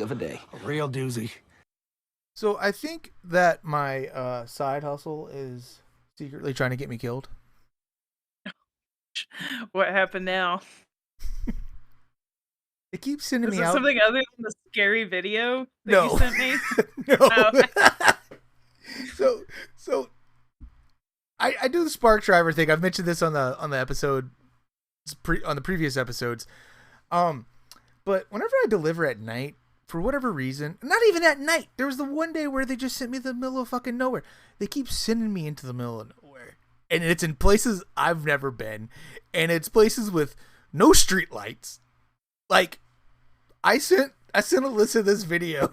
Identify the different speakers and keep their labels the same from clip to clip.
Speaker 1: doozy of a day.
Speaker 2: A real doozy.
Speaker 3: So I think that my side hustle is secretly trying to get me killed.
Speaker 4: What happened now?
Speaker 3: They keep sending
Speaker 4: Is
Speaker 3: me
Speaker 4: it
Speaker 3: out.
Speaker 4: something other than the scary video that
Speaker 3: No.
Speaker 4: you sent me?
Speaker 3: No. So I do the spark driver thing. I've mentioned this on the episode on the previous episodes. But whenever I deliver at night, for whatever reason, not even at night, there was the one day where they just sent me to the middle of fucking nowhere. They keep sending me into the middle of nowhere. And it's in places I've never been. And it's places with no street lights. Like, I sent Alyssa this video.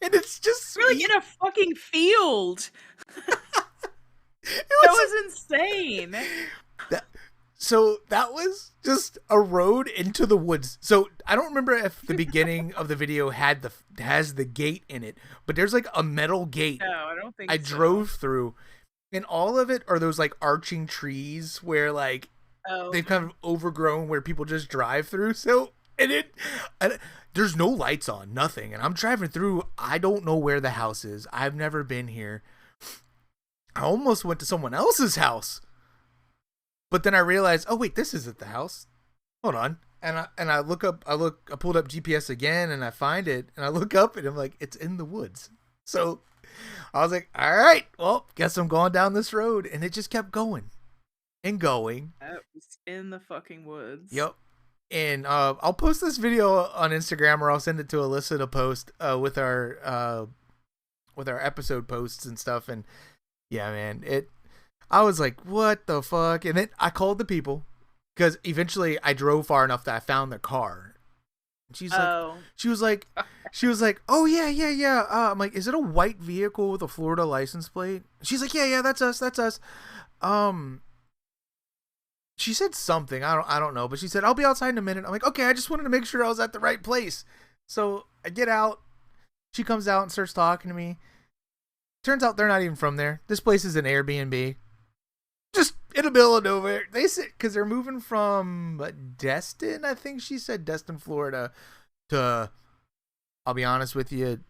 Speaker 3: And it's just
Speaker 4: You're like in a fucking field. That was insane.
Speaker 3: So that was just a road into the woods. So I don't remember if the beginning of the video has the gate in it, but there's like a metal gate.
Speaker 4: No, I don't think
Speaker 3: I
Speaker 4: so.
Speaker 3: drove through, and all of it are those like arching trees where like they've kind of overgrown where people just drive through. So there's no lights on, nothing, and I'm driving through. I don't know where the house is. I've never been here. I almost went to someone else's house. But then I realized, oh wait, this isn't the house. Hold on, and I look up. I pulled up GPS again, and I find it, and I look up, and I'm like, it's in the woods. So I was like, all right, well, guess I'm going down this road, and it just kept going and going.
Speaker 4: That was in the fucking woods.
Speaker 3: Yep. And I'll post this video on Instagram, or I'll send it to Alyssa to post with our episode posts and stuff. And yeah, man, I was like, what the fuck? And then I called the people because eventually I drove far enough that I found their car. And she was like, oh yeah. I'm like, is it a white vehicle with a Florida license plate? She's like, yeah, that's us. She said something. I don't know, but she said, I'll be outside in a minute. I'm like, okay, I just wanted to make sure I was at the right place. So I get out. She comes out and starts talking to me. Turns out they're not even from there. This place is an Airbnb. Just in the middle of nowhere. They said, because they're moving from Destin, I think she said Destin, Florida, to, I'll be honest with you,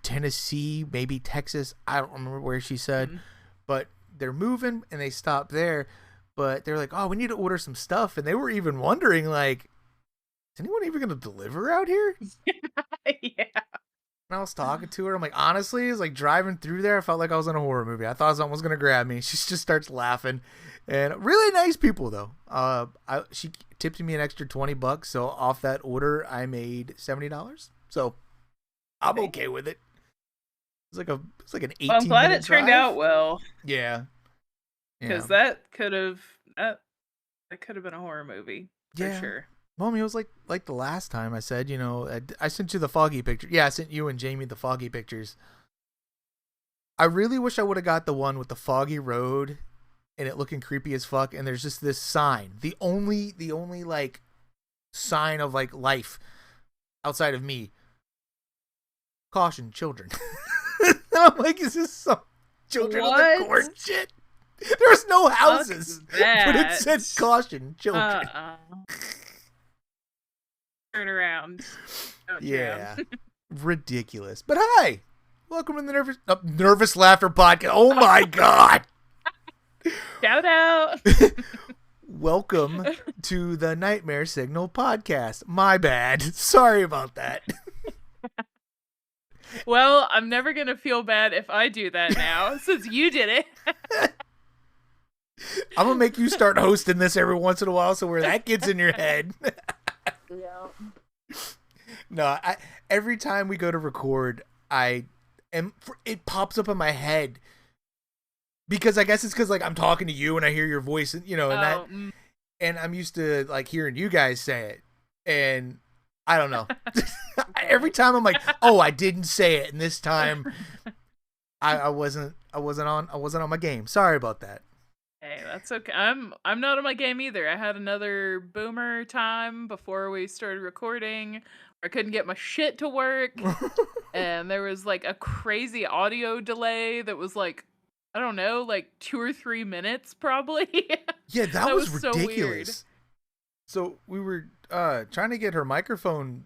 Speaker 3: Tennessee, maybe Texas. I don't remember where she said. Mm-hmm. But they're moving and they stop there. But they're like, oh, we need to order some stuff. And they were even wondering, like, is anyone even going to deliver out here?
Speaker 4: Yeah.
Speaker 3: And I was talking to her. I'm like, honestly, it's like driving through there. I felt like I was in a horror movie. I thought someone was going to grab me. She just starts laughing. And really nice people, though. She tipped me an extra $20. So off that order, I made $70. So I'm okay with it. It's like an 18
Speaker 4: Well, I'm glad it turned
Speaker 3: drive.
Speaker 4: out well.
Speaker 3: Yeah.
Speaker 4: Because that could have been a horror movie for sure.
Speaker 3: Well, it was like the last time I said, I sent you the foggy picture. Yeah, I sent you and Jamie the foggy pictures. I really wish I would have got the one with the foggy road and it looking creepy as fuck. And there's just this sign, the only like sign of like life outside of me. Caution, children. And I'm like, is this some children on the corn shit? There's no houses, but it said caution, children.
Speaker 4: Turn around.
Speaker 3: Yeah. Ridiculous. But hi, welcome to the Nervous Laughter Podcast. Oh my God.
Speaker 4: Shout out.
Speaker 3: Welcome to the NightmareSignal podcast. My bad. Sorry about that.
Speaker 4: Well, I'm never going to feel bad if I do that now, since you did it.
Speaker 3: I'm going to make you start hosting this every once in a while so where that gets in your head.
Speaker 4: Yeah.
Speaker 3: No, every time we go to record, it pops up in my head because I guess it's because like I'm talking to you and I hear your voice, and and I'm used to like hearing you guys say it, and I don't know. Every time I'm like, oh, I didn't say it, and this time I wasn't on my game. Sorry about that.
Speaker 4: Hey, that's okay. I'm not on my game either. I had another boomer time before we started recording. I couldn't get my shit to work. And there was like a crazy audio delay that was like, I don't know, like 2 or 3 minutes probably.
Speaker 3: Yeah, that was ridiculous.
Speaker 4: So weird.
Speaker 3: So we were trying to get her microphone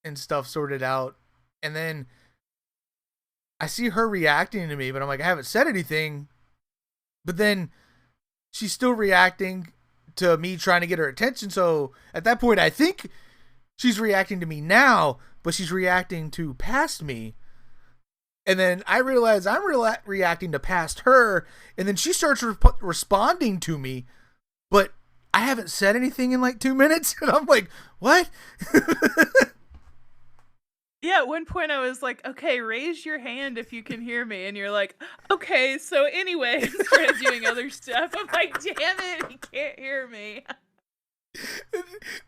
Speaker 3: and stuff sorted out. And then I see her reacting to me, but I'm like, I haven't said anything. But then she's still reacting to me trying to get her attention. So at that point, I think she's reacting to me now, but she's reacting to past me. And then I realize I'm reacting to past her. And then she starts responding to me, but I haven't said anything in like 2 minutes. And I'm like, what?
Speaker 4: Yeah, at one point I was like, okay, raise your hand if you can hear me. And you're like, okay, so anyway, started doing other stuff. I'm like, damn it, he can't hear me.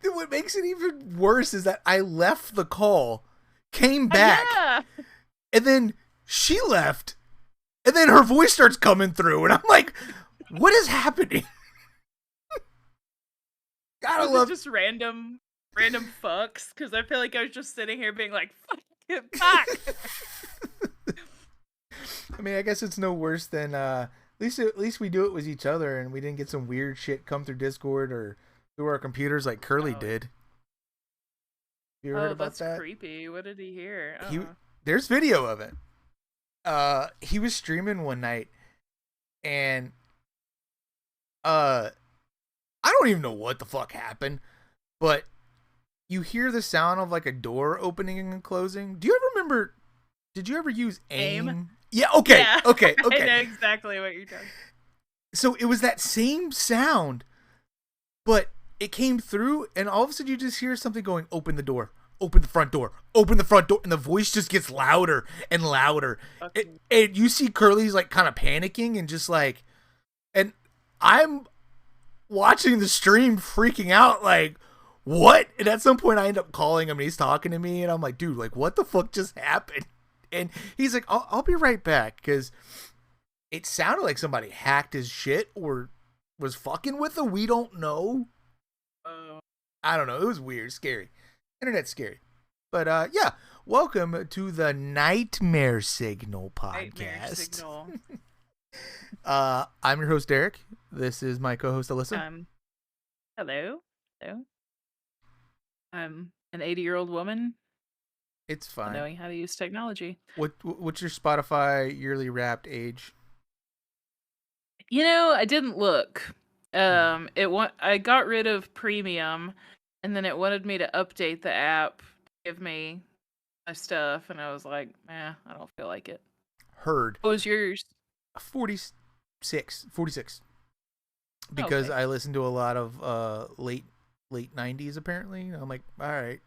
Speaker 3: What makes it even worse is that I left the call, came back, and then she left, and then her voice starts coming through, and I'm like, what is happening? Gotta love
Speaker 4: just random fucks, because I feel like I was just sitting here being like, fuck it back.
Speaker 3: I mean, I guess it's no worse than at least we do it with each other, and we didn't get some weird shit come through Discord or through our computers like Curly did. You heard about that?
Speaker 4: That's creepy. What did he hear?
Speaker 3: There's video of it. He was streaming one night, and I don't even know what the fuck happened, but you hear the sound of like a door opening and closing. Do you ever remember? Did you ever use AIM? Yeah. Okay. Yeah. Okay.
Speaker 4: I know exactly what you're talking.
Speaker 3: So it was that same sound, but it came through, and all of a sudden you just hear something going, "Open the door, open the front door, open the front door," and the voice just gets louder and louder. And you see Curly's like kind of panicking and just like, and I'm watching the stream freaking out like, what? And at some point I end up calling him and he's talking to me and I'm like, dude, like what the fuck just happened? And he's like, I'll be right back, because it sounded like somebody hacked his shit or was fucking with him. We don't know. I don't know. It was weird, scary. Internet's scary. But yeah, welcome to the Nightmare Signal podcast.
Speaker 4: Nightmare Signal.
Speaker 3: I'm your host, Derek. This is my co-host, Alyssa.
Speaker 4: Hello. I'm an 80-year-old woman.
Speaker 3: It's fine.
Speaker 4: Knowing how to use technology.
Speaker 3: What's your Spotify yearly Wrapped age?
Speaker 4: I didn't look. I got rid of premium, and then it wanted me to update the app, give me my stuff, and I was like, I don't feel like it.
Speaker 3: Heard.
Speaker 4: What was yours?
Speaker 3: 46. Because I listened to a lot of late 90s apparently. I'm like, all right.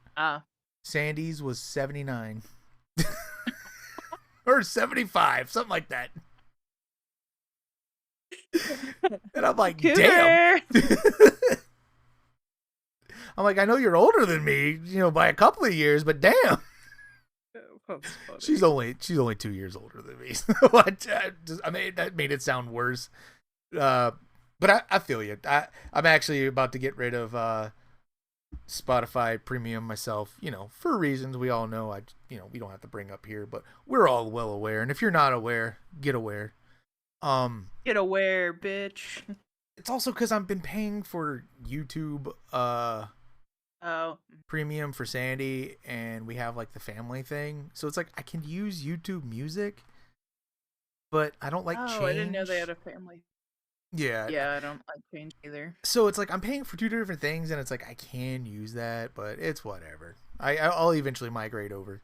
Speaker 3: Sandy's was 79. Or 75, something like that. And I'm like, damn. I'm like, I know you're older than me, by a couple of years, but damn. She's only 2 years older than me. So that made it sound worse. But I feel you. I'm actually about to get rid of Spotify Premium myself, for reasons we all know. We don't have to bring up here, but we're all well aware. And if you're not aware, get aware.
Speaker 4: Get aware, bitch.
Speaker 3: It's also because I've been paying for YouTube Premium for Sandy, and we have like the family thing, so it's like I can use YouTube Music, but I don't like change.
Speaker 4: I didn't know they had a family.
Speaker 3: Yeah,
Speaker 4: I don't like change either.
Speaker 3: So it's like I'm paying for two different things, and it's like I can use that, but it's whatever. I'll eventually migrate over.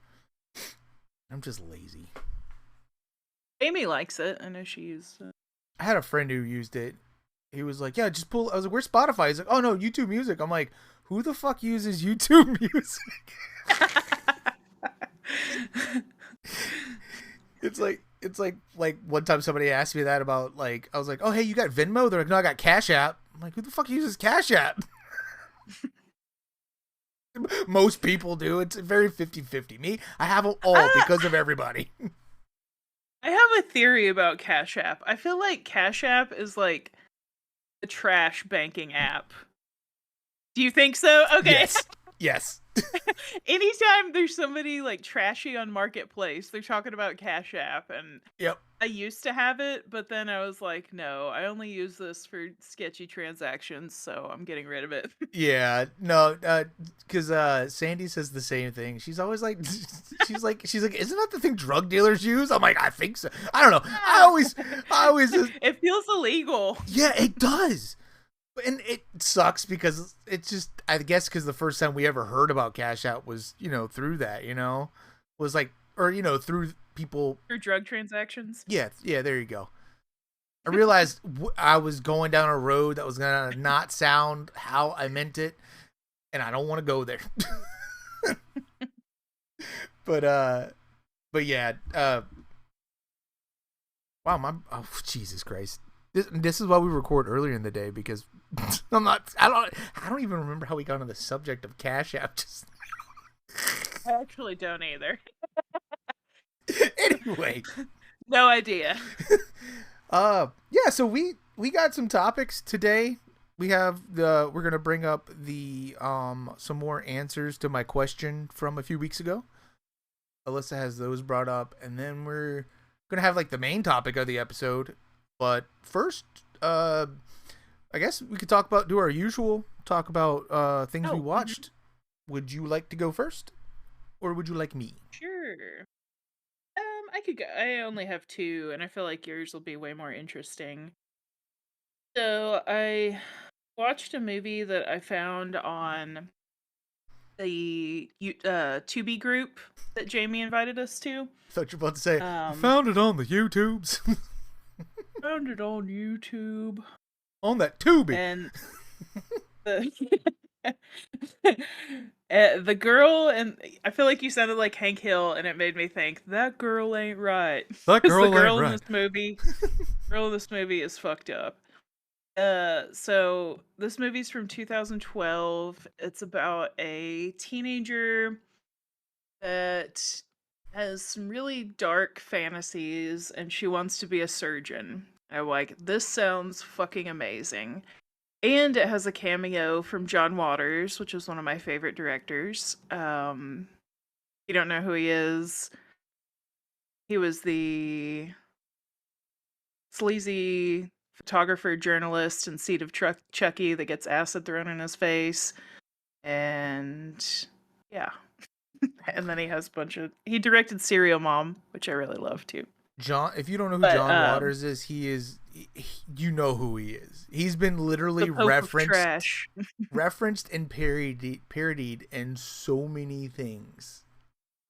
Speaker 3: I'm just lazy.
Speaker 4: Amy likes it. I know she used it.
Speaker 3: I had a friend who used it. He was like, yeah, just pull. I was like, where's Spotify? He's like, oh no, YouTube Music. I'm like, who the fuck uses YouTube Music? It's like one time somebody asked me that about, like, I was like, oh hey, you got Venmo? They're like, no, I got Cash App. I'm like, who the fuck uses Cash App? Most people do. It's very 50-50. Me, I have them all because of everybody.
Speaker 4: I have a theory about Cash App. I feel like Cash App is like the trash banking app. Do you think so? Okay.
Speaker 3: Yes.
Speaker 4: Anytime there's somebody like trashy on Marketplace, they're talking about Cash App, and
Speaker 3: Yep.
Speaker 4: I used to have it, but then I was like, no, I only use this for sketchy transactions, so I'm getting rid of it.
Speaker 3: Yeah, no, because Sandy says the same thing. She's always like, she's like, isn't that the thing drug dealers use? I'm like, I think so. I don't know. I always,
Speaker 4: It feels illegal.
Speaker 3: yeah, it does, and it sucks because it's just, I guess, because the first time we ever heard about Cash Out was, through that, was like, or through people
Speaker 4: For drug transactions.
Speaker 3: Yeah, yeah, there you go. I realized I was going down a road that was gonna not sound how I meant it, and I don't want to go there. but yeah, wow, oh Jesus Christ, this is why we record earlier in the day because I don't even remember how we got on the subject of Cash App. Just
Speaker 4: I actually don't either.
Speaker 3: anyway,
Speaker 4: no idea.
Speaker 3: Yeah, so we got some topics today. We're gonna bring up the some more answers to my question from a few weeks ago. Alyssa has those brought up, and then we're gonna have like the main topic of the episode. But first, I guess we could do our usual talk about things we watched. Would you like to go first, or would you like me?
Speaker 4: Sure. I could go. I only have 2, and I feel like yours will be way more interesting. So I watched a movie that I found on the Tubi group that Jamie invited us to.
Speaker 3: I thought you were about to say, I found it on the YouTubes.
Speaker 4: Found it on YouTube.
Speaker 3: On that Tubi.
Speaker 4: And the the girl, and I feel like you sounded like Hank Hill, and it made me think that girl ain't right.
Speaker 3: That girl,
Speaker 4: the girl
Speaker 3: ain't
Speaker 4: in
Speaker 3: right.
Speaker 4: this movie, girl in this movie is fucked up. So this movie's from 2012. It's about a teenager that has some really dark fantasies, and she wants to be a surgeon. I'm like, this sounds fucking amazing. And it has a cameo from John Waters, which is one of my favorite directors. You don't know who he is. He was the sleazy photographer, journalist, and Seed of Chucky that gets acid thrown in his face. And yeah. And then he has he directed Serial Mom, which I really love too.
Speaker 3: John, if you don't know who John Waters is, you know who he is. He's been literally referenced and parodied in so many things.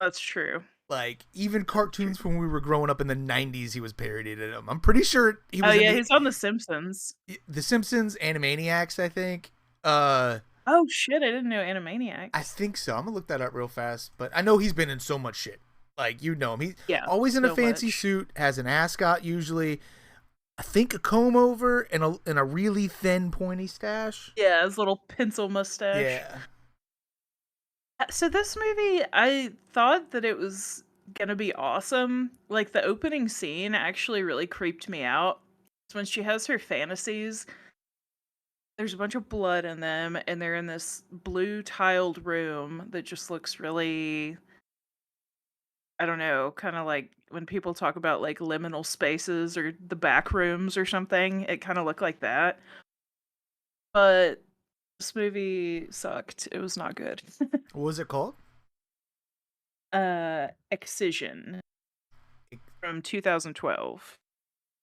Speaker 4: That's true.
Speaker 3: Like, even cartoons from when we were growing up in the 90s, he was parodied in them. I'm pretty sure he was.
Speaker 4: Oh, yeah, he's on The Simpsons.
Speaker 3: The Simpsons, Animaniacs, I think.
Speaker 4: Oh, shit, I didn't know Animaniacs.
Speaker 3: I think so. I'm going to look that up real fast. But I know he's been in so much shit. Like, you know him. He's always in a fancy suit, has an ascot usually. I think a comb over and a really thin, pointy stash.
Speaker 4: Yeah, his little pencil mustache.
Speaker 3: Yeah.
Speaker 4: So this movie, I thought that it was gonna be awesome. Like, the opening scene actually really creeped me out. It's when she has her fantasies. There's a bunch of blood in them, and they're in this blue tiled room that just looks really, I don't know, kind of like when people talk about like liminal spaces or the back rooms or something. It kind of looked like that. But this movie sucked. It was not good.
Speaker 3: What was it called?
Speaker 4: Excision from 2012.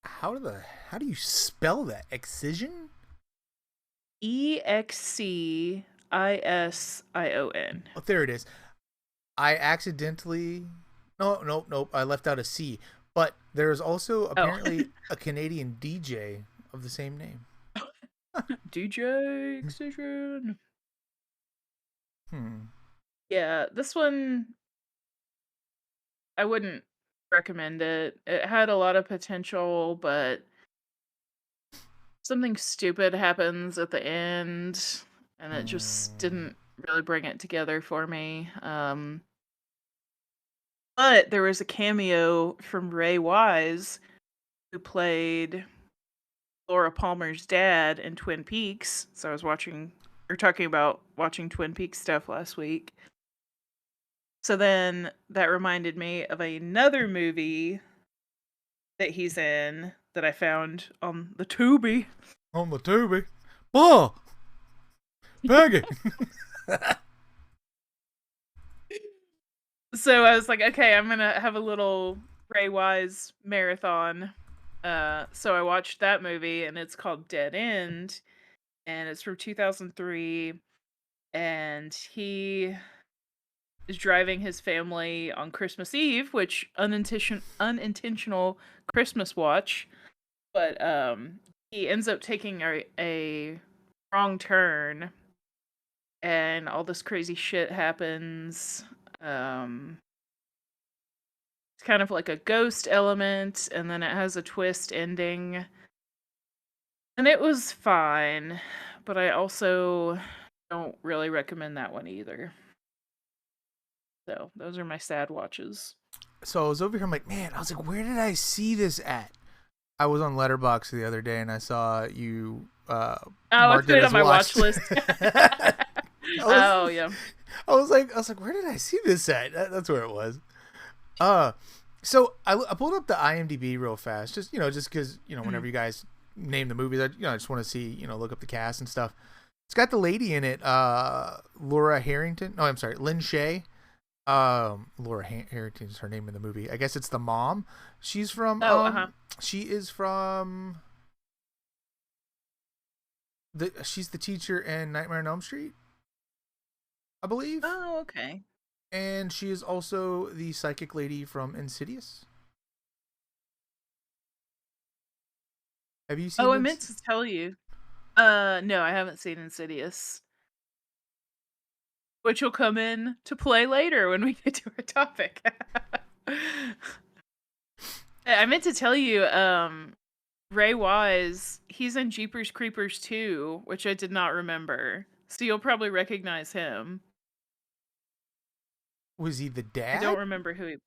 Speaker 3: How do you spell that? Excision?
Speaker 4: EXCISION.
Speaker 3: Oh, there it is. I accidentally nope. I left out a C. But there's also apparently a Canadian DJ of the same name.
Speaker 4: DJ Excision. Yeah, this one I wouldn't recommend it. It had a lot of potential, but something stupid happens at the end, and it just didn't really bring it together for me. But there was a cameo from Ray Wise, who played Laura Palmer's dad in Twin Peaks. So I was watching or talking about watching Twin Peaks stuff last week. So then that reminded me of another movie that he's in that I found on the Tubi.
Speaker 3: On the Tubi. Oh! Peggy!
Speaker 4: So I was like, okay, I'm gonna have a little Ray Wise marathon. So I watched that movie, and it's called Dead End, and it's from 2003, and he is driving his family on Christmas Eve, which unintentional Christmas watch, but he ends up taking a wrong turn, and all this crazy shit happens. It's kind of like a ghost element, and then it has a twist ending. And it was fine, but I also don't really recommend that one either. So, those are my sad watches.
Speaker 3: So I was over here, I'm like, man, I was like, where did I see this at? I was on Letterboxd the other day, and I saw you
Speaker 4: it's put it on my watch list. Yeah.
Speaker 3: I was like, where did I see this at? That's where it was. So I pulled up the IMDb real fast, just because whenever you guys name the movies, I just want to see, look up the cast and stuff. It's got the lady in it, Laura Harrington. No, I'm sorry, Lynn Shay. Laura Harrington is her name in the movie. I guess it's the mom. She's from. She is from. She's the teacher in Nightmare on Elm Street, I believe.
Speaker 4: Oh, okay.
Speaker 3: And she is also the psychic lady from Insidious. Have you seen?
Speaker 4: Oh, I meant to tell you. No, I haven't seen Insidious. Which will come in to play later when we get to our topic. I meant to tell you, Ray Wise, he's in Jeepers Creepers 2, which I did not remember. So you'll probably recognize him.
Speaker 3: Was he the dad?
Speaker 4: I don't remember who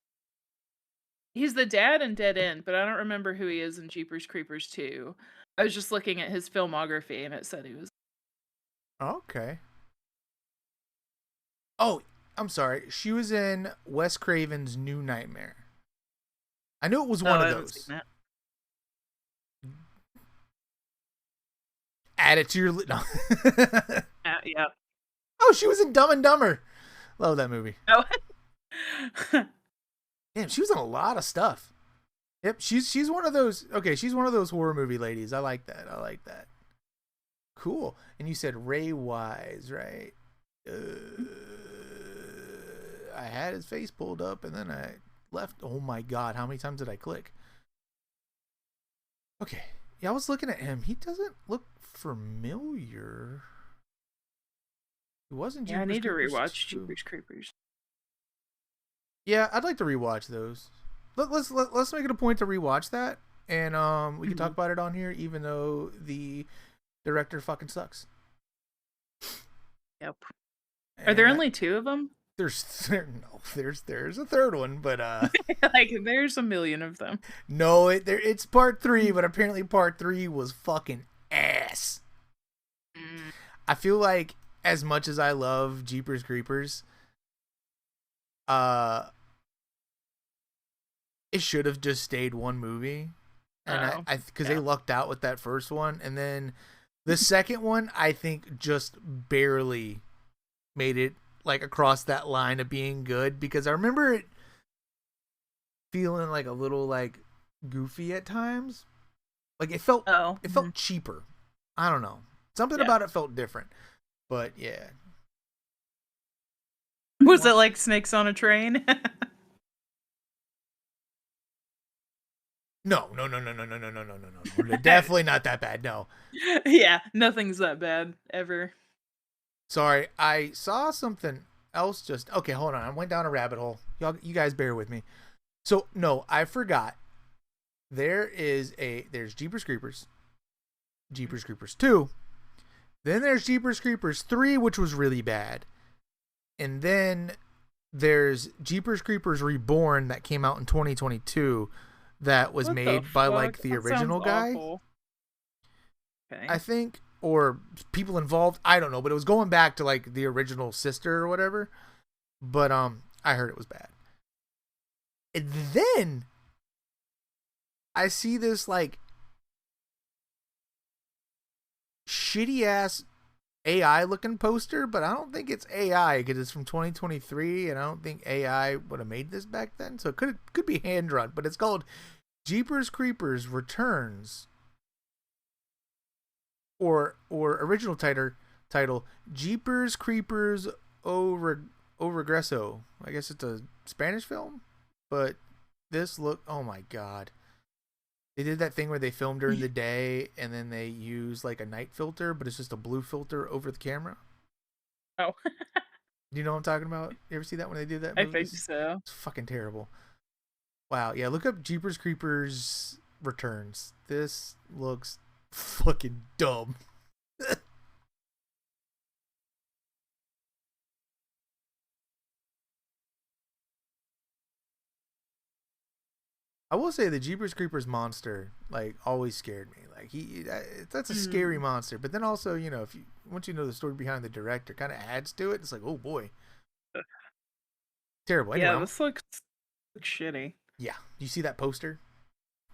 Speaker 4: he's the dad in Dead End, but I don't remember who he is in Jeepers Creepers 2. I was just looking at his filmography, and it said he was.
Speaker 3: Okay. Oh, I'm sorry. She was in Wes Craven's New Nightmare. I knew it was one of those. Add it to your list. No.
Speaker 4: Yeah.
Speaker 3: Oh, she was in Dumb and Dumber. Love that movie.
Speaker 4: Oh.
Speaker 3: Damn, she was in a lot of stuff. Yep, she's one of those. Okay, she's one of those horror movie ladies. I like that. Cool. And you said Ray Wise, right? I had his face pulled up, and then I left. Oh my god, how many times did I click? Okay, yeah, I was looking at him. He doesn't look familiar. He wasn't.
Speaker 4: Yeah, I need to rewatch Jeepers Creepers.
Speaker 3: Yeah, I'd like to rewatch those. Let's make it a point to rewatch that, and we can talk about it on here, even though the director fucking sucks.
Speaker 4: Yep. Are there only 2 of them?
Speaker 3: There's a third one, but
Speaker 4: like there's a million of them.
Speaker 3: No, it's part 3, but apparently part 3 was fucking ass. I feel like as much as I love Jeepers Creepers, it should have just stayed one movie, and because they lucked out with that first one, and then the second one I think just barely made it like across that line of being good, because I remember it feeling like a little like goofy at times. Like it felt cheaper. I don't know. Something about it felt different. But yeah.
Speaker 4: Was it like Snakes on a Train?
Speaker 3: No. Definitely not that bad. No.
Speaker 4: Yeah, nothing's that bad ever.
Speaker 3: Sorry, I saw something else just... Okay, hold on. I went down a rabbit hole. You guys bear with me. So, no, I forgot. There's Jeepers Creepers. Jeepers Creepers 2. Then there's Jeepers Creepers 3, which was really bad. And then there's Jeepers Creepers Reborn that came out in 2022 that was made by like the original guy.
Speaker 4: Awful. Okay.
Speaker 3: I think or people involved. I don't know, but it was going back to like the original sister or whatever. But I heard it was bad. And then I see this like shitty ass AI looking poster, but I don't think it's AI because it's from 2023, and I don't think AI would have made this back then. So it could be hand drawn, but it's called Jeepers Creepers Returns, or original title Jeepers Creepers O Regreso. I guess it's a Spanish film, but this look, oh my god. They did that thing where they film during the day and then they use like a night filter, but it's just a blue filter over the camera.
Speaker 4: Oh.
Speaker 3: Do you know what I'm talking about? You ever see that when they did that
Speaker 4: I
Speaker 3: movie?
Speaker 4: think so.
Speaker 3: It's fucking terrible. Wow, yeah, look up Jeepers Creepers Returns. This looks fucking dumb. I will say the Jeepers Creepers monster like always scared me. Like that's a scary monster. But then also, you know, if you once you know the story behind the director, kind of adds to it. It's like, oh boy, terrible. Anyway,
Speaker 4: Yeah, this looks shitty.
Speaker 3: Yeah, you see that poster?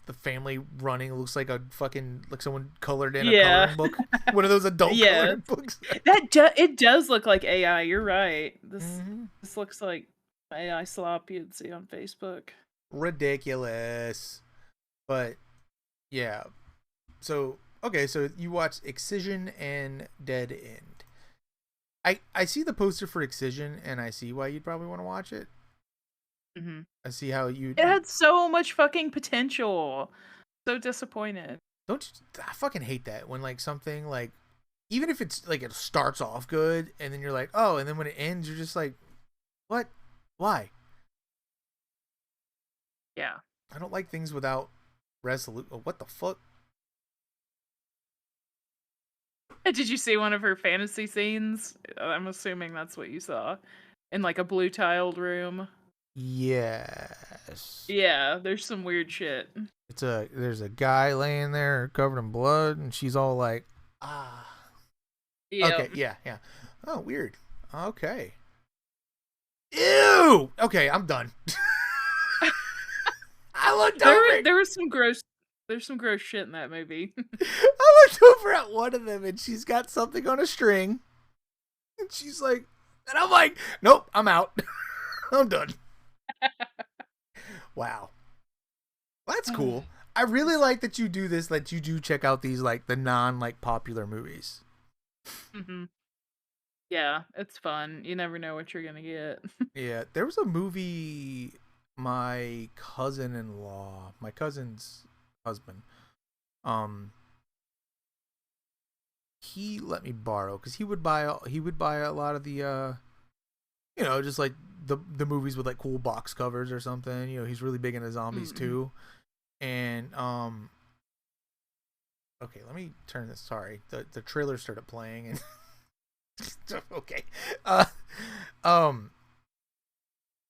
Speaker 3: The family running looks like a fucking like someone colored in a coloring book. One of those adult coloring books.
Speaker 4: It does look like AI. You're right. This looks like AI slop you'd see on Facebook.
Speaker 3: Ridiculous. But yeah. So okay, so you watch Excision and Dead End. I see the poster for Excision and I see why you'd probably want to watch it.
Speaker 4: Mm-hmm.
Speaker 3: I see how you.
Speaker 4: It had so much fucking potential. So disappointed.
Speaker 3: Don't you? I fucking hate that when like something like, even if it's like it starts off good and then you're like, oh, and then when it ends you're just like, what? Why?
Speaker 4: Yeah.
Speaker 3: I don't like things without resolution. Oh, what the fuck?
Speaker 4: Did you see one of her fantasy scenes? I'm assuming that's what you saw. In like a blue tiled room.
Speaker 3: Yes.
Speaker 4: Yeah, there's some weird shit.
Speaker 3: There's a guy laying there covered in blood and she's all like, ah. Yep. Okay, yeah. Oh, weird. Okay. Ew! Okay, I'm done. I looked over.
Speaker 4: There's some gross shit in that movie.
Speaker 3: I looked over at one of them and she's got something on a string. And she's like, and I'm like, nope, I'm out. I'm done. Wow. Well, that's cool. I really like that you do this, that you do check out these like the non like popular movies.
Speaker 4: Mm-hmm. Yeah, it's fun. You never know what you're gonna get.
Speaker 3: Yeah, there was a movie my cousin's husband, he let me borrow because he would buy a lot of the you know, just like the movies with like cool box covers or something. You know, he's really big into zombies too. And okay, let me turn this. Sorry, the trailer started playing and okay.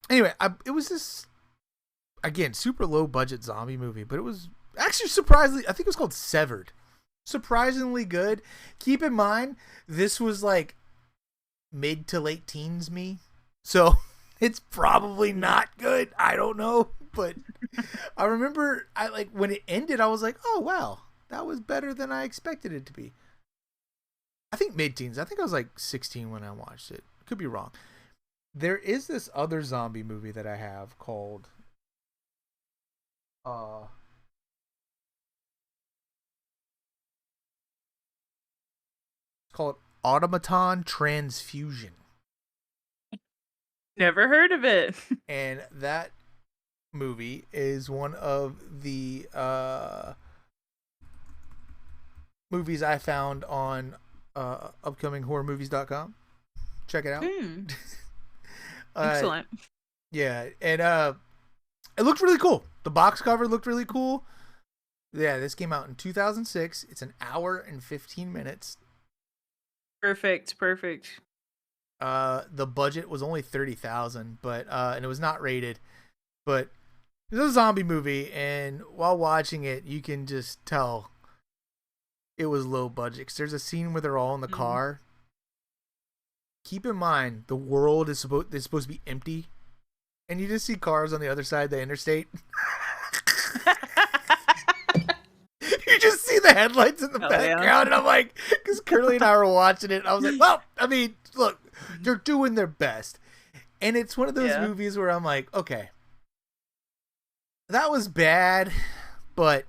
Speaker 3: Anyway, it was this again super low budget zombie movie, but it was actually surprisingly, I think it was called Severed. Surprisingly good. Keep in mind, this was like mid to late teens me, so it's probably not good. I don't know, but I remember when it ended, I was like, oh wow, that was better than I expected it to be. I think mid-teens. I think I was like 16 when I watched it. Could be wrong. There is this other zombie movie that I have called it's called Automaton Transfusion.
Speaker 4: Never heard of it.
Speaker 3: And that movie is one of the movies I found on upcominghorrormovies.com. Check it out.
Speaker 4: Excellent.
Speaker 3: Yeah, and it looked really cool. The box cover looked really cool. Yeah, this came out in 2006. It's an hour and 15 minutes.
Speaker 4: Perfect.
Speaker 3: The budget was only $30,000, but and it was not rated. But it's a zombie movie, and while watching it, you can just tell it was low budget. 'Cause there's a scene where they're all in the car. Keep in mind, the world is supposed to be empty, and you just see cars on the other side of the interstate. You just see the headlights in the background, and I'm like, because Curly and I were watching it, and I was like, well, I mean, look, they're doing their best. And it's one of those movies where I'm like, okay, that was bad, but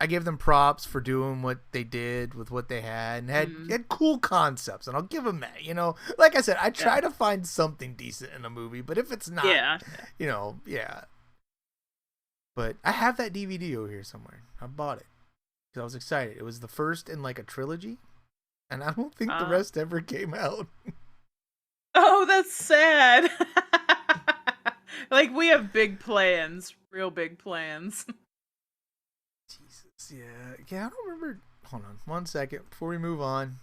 Speaker 3: I give them props for doing what they did with what they had, and had cool concepts, and I'll give them that. You know, like I said, I try to find something decent in a movie, but if it's not, you know, But I have that DVD over here somewhere. I bought it because I was excited. It was the first in like a trilogy, and I don't think the rest ever came out.
Speaker 4: Oh, that's sad. Like, we have big plans, real big plans.
Speaker 3: Jesus, yeah, I don't remember. Hold on 1 second before we move on.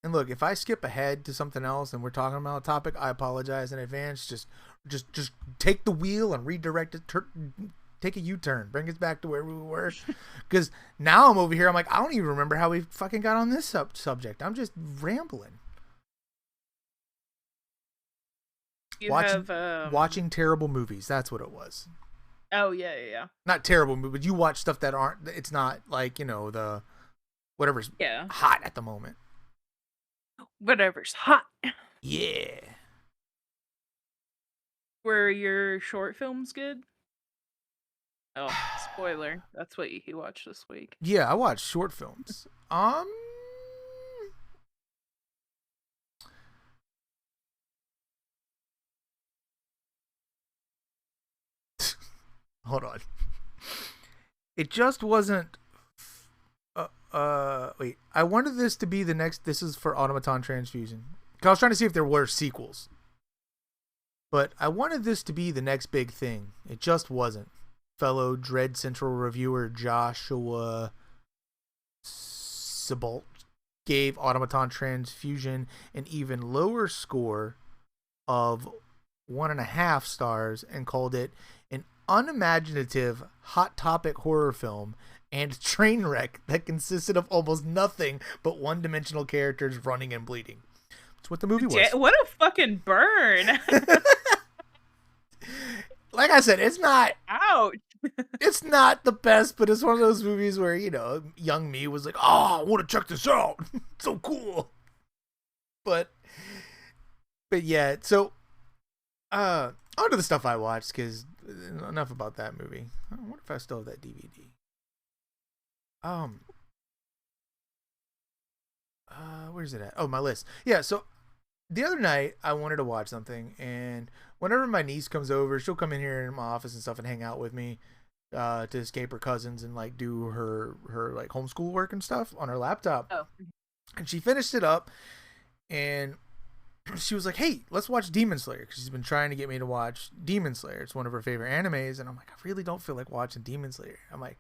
Speaker 3: And look, if I skip ahead to something else and we're talking about a topic, I apologize in advance. Just take the wheel and redirect it. Take a U-turn. Bring us back to where we were. Because now I'm over here. I'm like, I don't even remember how we fucking got on this subject. I'm just rambling. Watching terrible movies. That's what it was.
Speaker 4: Oh, yeah.
Speaker 3: Not terrible movies, but you watch stuff that aren't, it's not like, you know, the whatever's hot at the moment.
Speaker 4: Whatever's hot.
Speaker 3: Yeah.
Speaker 4: Were your short films good? Oh, spoiler. That's what he watched this week.
Speaker 3: Yeah, I watched short films. Hold on. It just wasn't. Wait. I wanted this to be the next. This is for Automaton Transfusion. I was trying to see if there were sequels. But I wanted this to be the next big thing. It just wasn't. Fellow Dread Central reviewer Joshua Sebalt gave Automaton Transfusion an even lower score of 1.5 stars and called it an unimaginative, hot topic horror film and train wreck that consisted of almost nothing but one-dimensional characters running and bleeding. That's what the movie was.
Speaker 4: What a fucking burn.
Speaker 3: Like I said, it's not.
Speaker 4: Ouch.
Speaker 3: It's not the best, but it's one of those movies where, you know, young me was like, oh, I want to check this out. So cool. But yeah, so on to the stuff I watched, because enough about that movie. I wonder if I still have that DVD. Where's it at? Oh, my list. Yeah, so the other night I wanted to watch something, and whenever my niece comes over, she'll come in here in my office and stuff and hang out with me to escape her cousins and like do her like homeschool work and stuff on her laptop.
Speaker 4: Oh.
Speaker 3: And she finished it up, and she was like, hey, let's watch Demon Slayer, because she's been trying to get me to watch Demon Slayer. It's one of her favorite animes, and I'm like, I really don't feel like watching Demon Slayer. I'm like,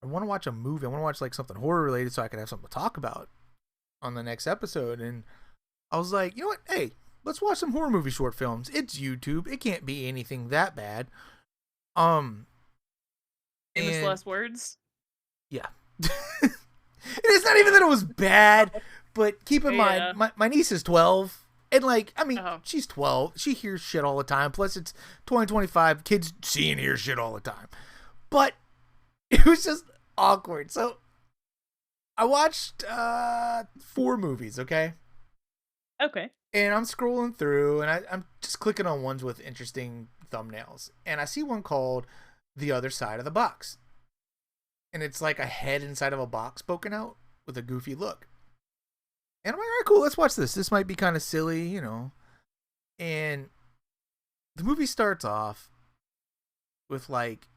Speaker 3: I want to watch a movie. I want to watch like something horror related so I can have something to talk about on the next episode. And I was like, you know what? Hey, let's watch some horror movie short films. It's YouTube. It can't be anything that bad.
Speaker 4: Famous last words?
Speaker 3: Yeah. It's not even that it was bad, but keep in mind, my niece is 12. And like, I mean, she's 12. She hears shit all the time. Plus, it's 2025. Kids see and hear shit all the time. But it was just awkward. So I watched 4 movies, okay?
Speaker 4: Okay.
Speaker 3: And I'm scrolling through, and I'm just clicking on ones with interesting thumbnails. And I see one called The Other Side of the Box. And it's like a head inside of a box poking out with a goofy look. And I'm like, all right, cool, let's watch this. This might be kind of silly, you know. And the movie starts off with like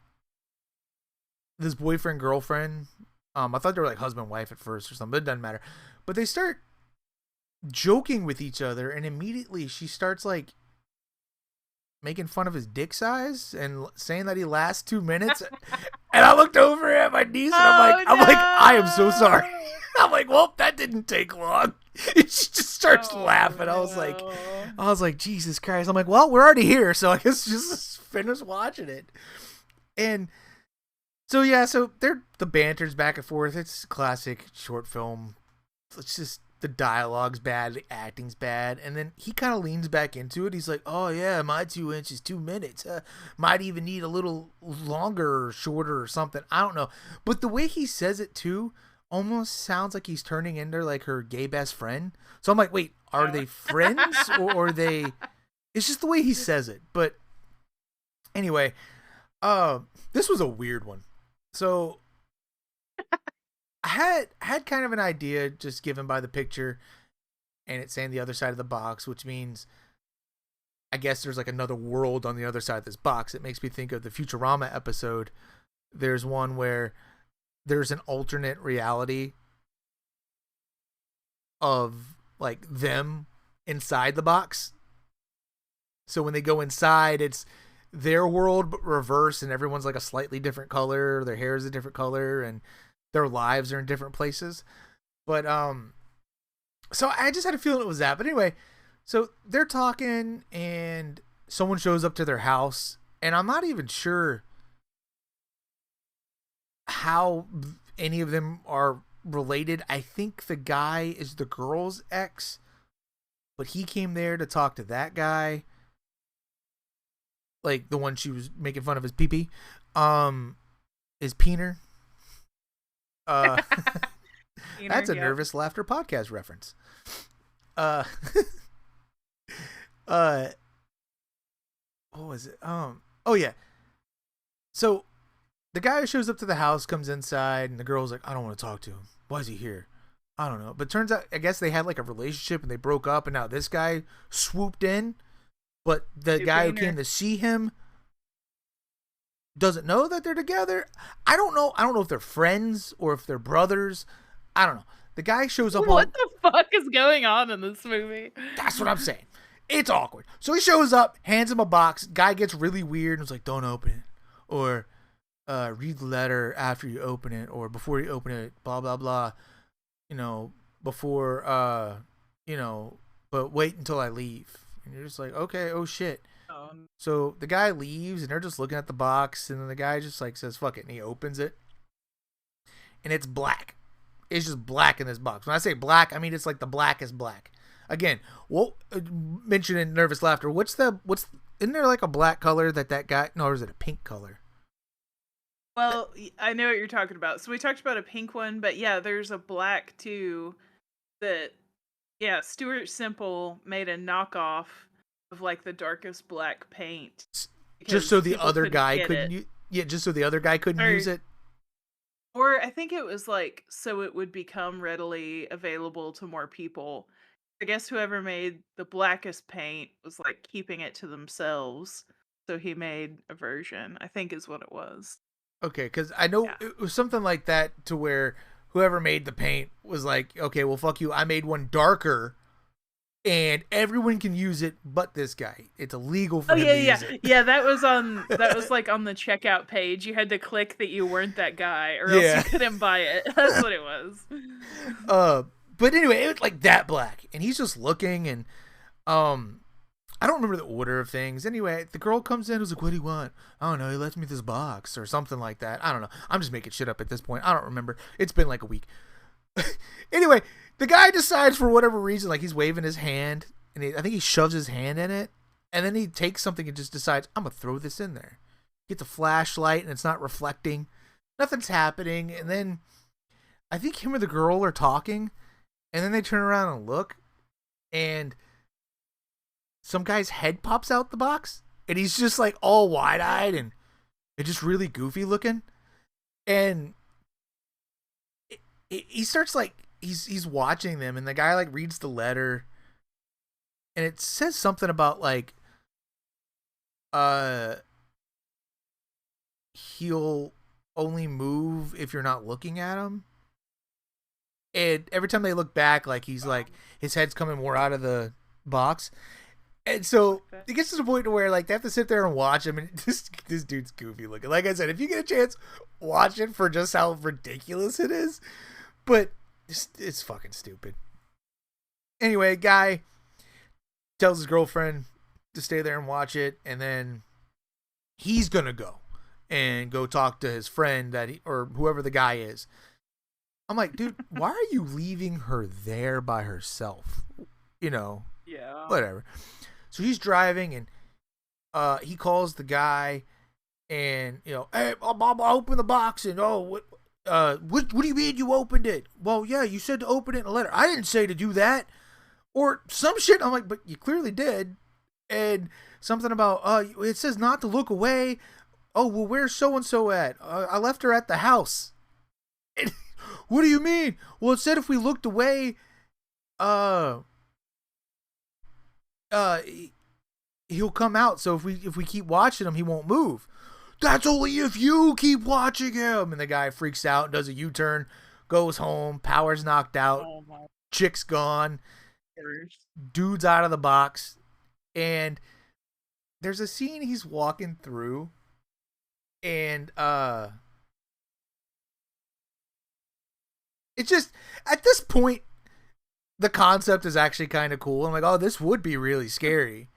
Speaker 3: this boyfriend, girlfriend. I thought they were like husband, wife at first or something, but it doesn't matter. But they start joking with each other, and immediately she starts like making fun of his dick size and saying that he lasts 2 minutes. And I looked over at my niece and I'm like, I am so sorry. I'm like, well, that didn't take long. And she just starts laughing. I was like, Jesus Christ. I'm like, well, we're already here, so I guess just finish watching it. And so yeah, so the banter's back and forth. It's classic short film. It's just the dialogue's bad, the acting's bad, and then he kind of leans back into it. He's like, "Oh yeah, my 2 inches, 2 minutes. Might even need a little longer or shorter or something. I don't know." But the way he says it too almost sounds like he's turning into like her gay best friend. So I'm like, wait, are they friends or are they? It's just the way he says it. But anyway, this was a weird one. So I had kind of an idea just given by the picture, and it's saying the other side of the box, which means I guess there's like another world on the other side of this box. It makes me think of the Futurama episode. There's one where there's an alternate reality of like them inside the box. So when they go inside, it's their world but reverse, and everyone's like a slightly different color, their hair is a different color, and their lives are in different places. But so I just had a feeling it was that. But anyway, so they're talking and someone shows up to their house, and I'm not even sure how any of them are related. I think the guy is the girl's ex, but he came there to talk to that guy, like the one she was making fun of his pee-pee, is Peener. That's a Nervous Laughter podcast reference. What was it? Oh yeah. So the guy who shows up to the house comes inside, and the girl's like, I don't want to talk to him. Why is he here? I don't know. But turns out, I guess they had like a relationship and they broke up, and now this guy swooped in, but the guy who came to see him doesn't know that they're together. I don't know if they're friends or if they're brothers. I don't know. The guy shows up.
Speaker 4: What the fuck is going on in this movie?
Speaker 3: That's what I'm saying. It's awkward. So he shows up, hands him a box. Guy gets really weird and was like, don't open it. Or read the letter after you open it, or before you open it, blah, blah, blah. You know, before, but wait until I leave. And you're just like, okay, oh shit. So the guy leaves, and they're just looking at the box, and then the guy just like says, fuck it, and he opens it. And it's black. It's just black in this box. When I say black, I mean it's like the blackest black. Again, well, mentioned in Nervous Laughter, isn't there like a black color that guy, no, or is it a pink color?
Speaker 4: Well, I know what you're talking about. So we talked about a pink one, but yeah, there's a black too that, yeah, Stuart Simple made a knockoff of like the darkest black paint.
Speaker 3: Just so the other guy couldn't use it.
Speaker 4: Or I think it was like, so it would become readily available to more people. I guess whoever made the blackest paint was like keeping it to themselves. So he made a version, I think is what it was.
Speaker 3: Okay, because I know it was something like that, to where whoever made the paint was like, okay, well, fuck you. I made one darker, and everyone can use it but this guy. It's illegal for him to use it.
Speaker 4: Yeah, that was like on the checkout page. You had to click that you weren't that guy, or else you couldn't buy it. That's what it was.
Speaker 3: But anyway, it was like that black, and he's just looking, and I don't remember the order of things. Anyway, the girl comes in, who's like, what do you want? I don't know, he left me this box or something like that. I don't know. I'm just making shit up at this point. I don't remember. It's been like a week. Anyway, the guy decides for whatever reason, like he's waving his hand, and I think he shoves his hand in it, and then he takes something and just decides, I'm going to throw this in there. Gets a flashlight, and it's not reflecting. Nothing's happening, and then I think him and the girl are talking, and then they turn around and look, and some guy's head pops out the box, and he's just like all wide-eyed and just really goofy looking. And he starts like, he's watching them, and the guy like reads the letter, and it says something about like, he'll only move if you're not looking at him. And every time they look back, like he's like, his head's coming more out of the box. And so it gets to the point where like they have to sit there and watch him, and this dude's goofy looking. Like I said, if you get a chance, watch it for just how ridiculous it is. But it's fucking stupid. Anyway, guy tells his girlfriend to stay there and watch it, and then he's gonna go talk to his friend or whoever the guy is. I'm like, dude, why are you leaving her there by herself?
Speaker 4: Yeah.
Speaker 3: Whatever. So he's driving, and he calls the guy, and hey, I'll open the box, and what do you mean you opened it? Well, yeah, you said to open it in a letter. I didn't say to do that, or some shit. I'm like, but you clearly did, and something about it says not to look away. Oh, well, where's so and so at? I left her at the house. And, what do you mean? Well, it said if we looked away, he'll come out. So if we keep watching him, he won't move. That's only if you keep watching him. And the guy freaks out, does a U-turn, goes home, power's knocked out, chick's gone, dude's out of the box, and there's a scene he's walking through, and it just, at this point, the concept is actually kind of cool. I'm like, oh, this would be really scary.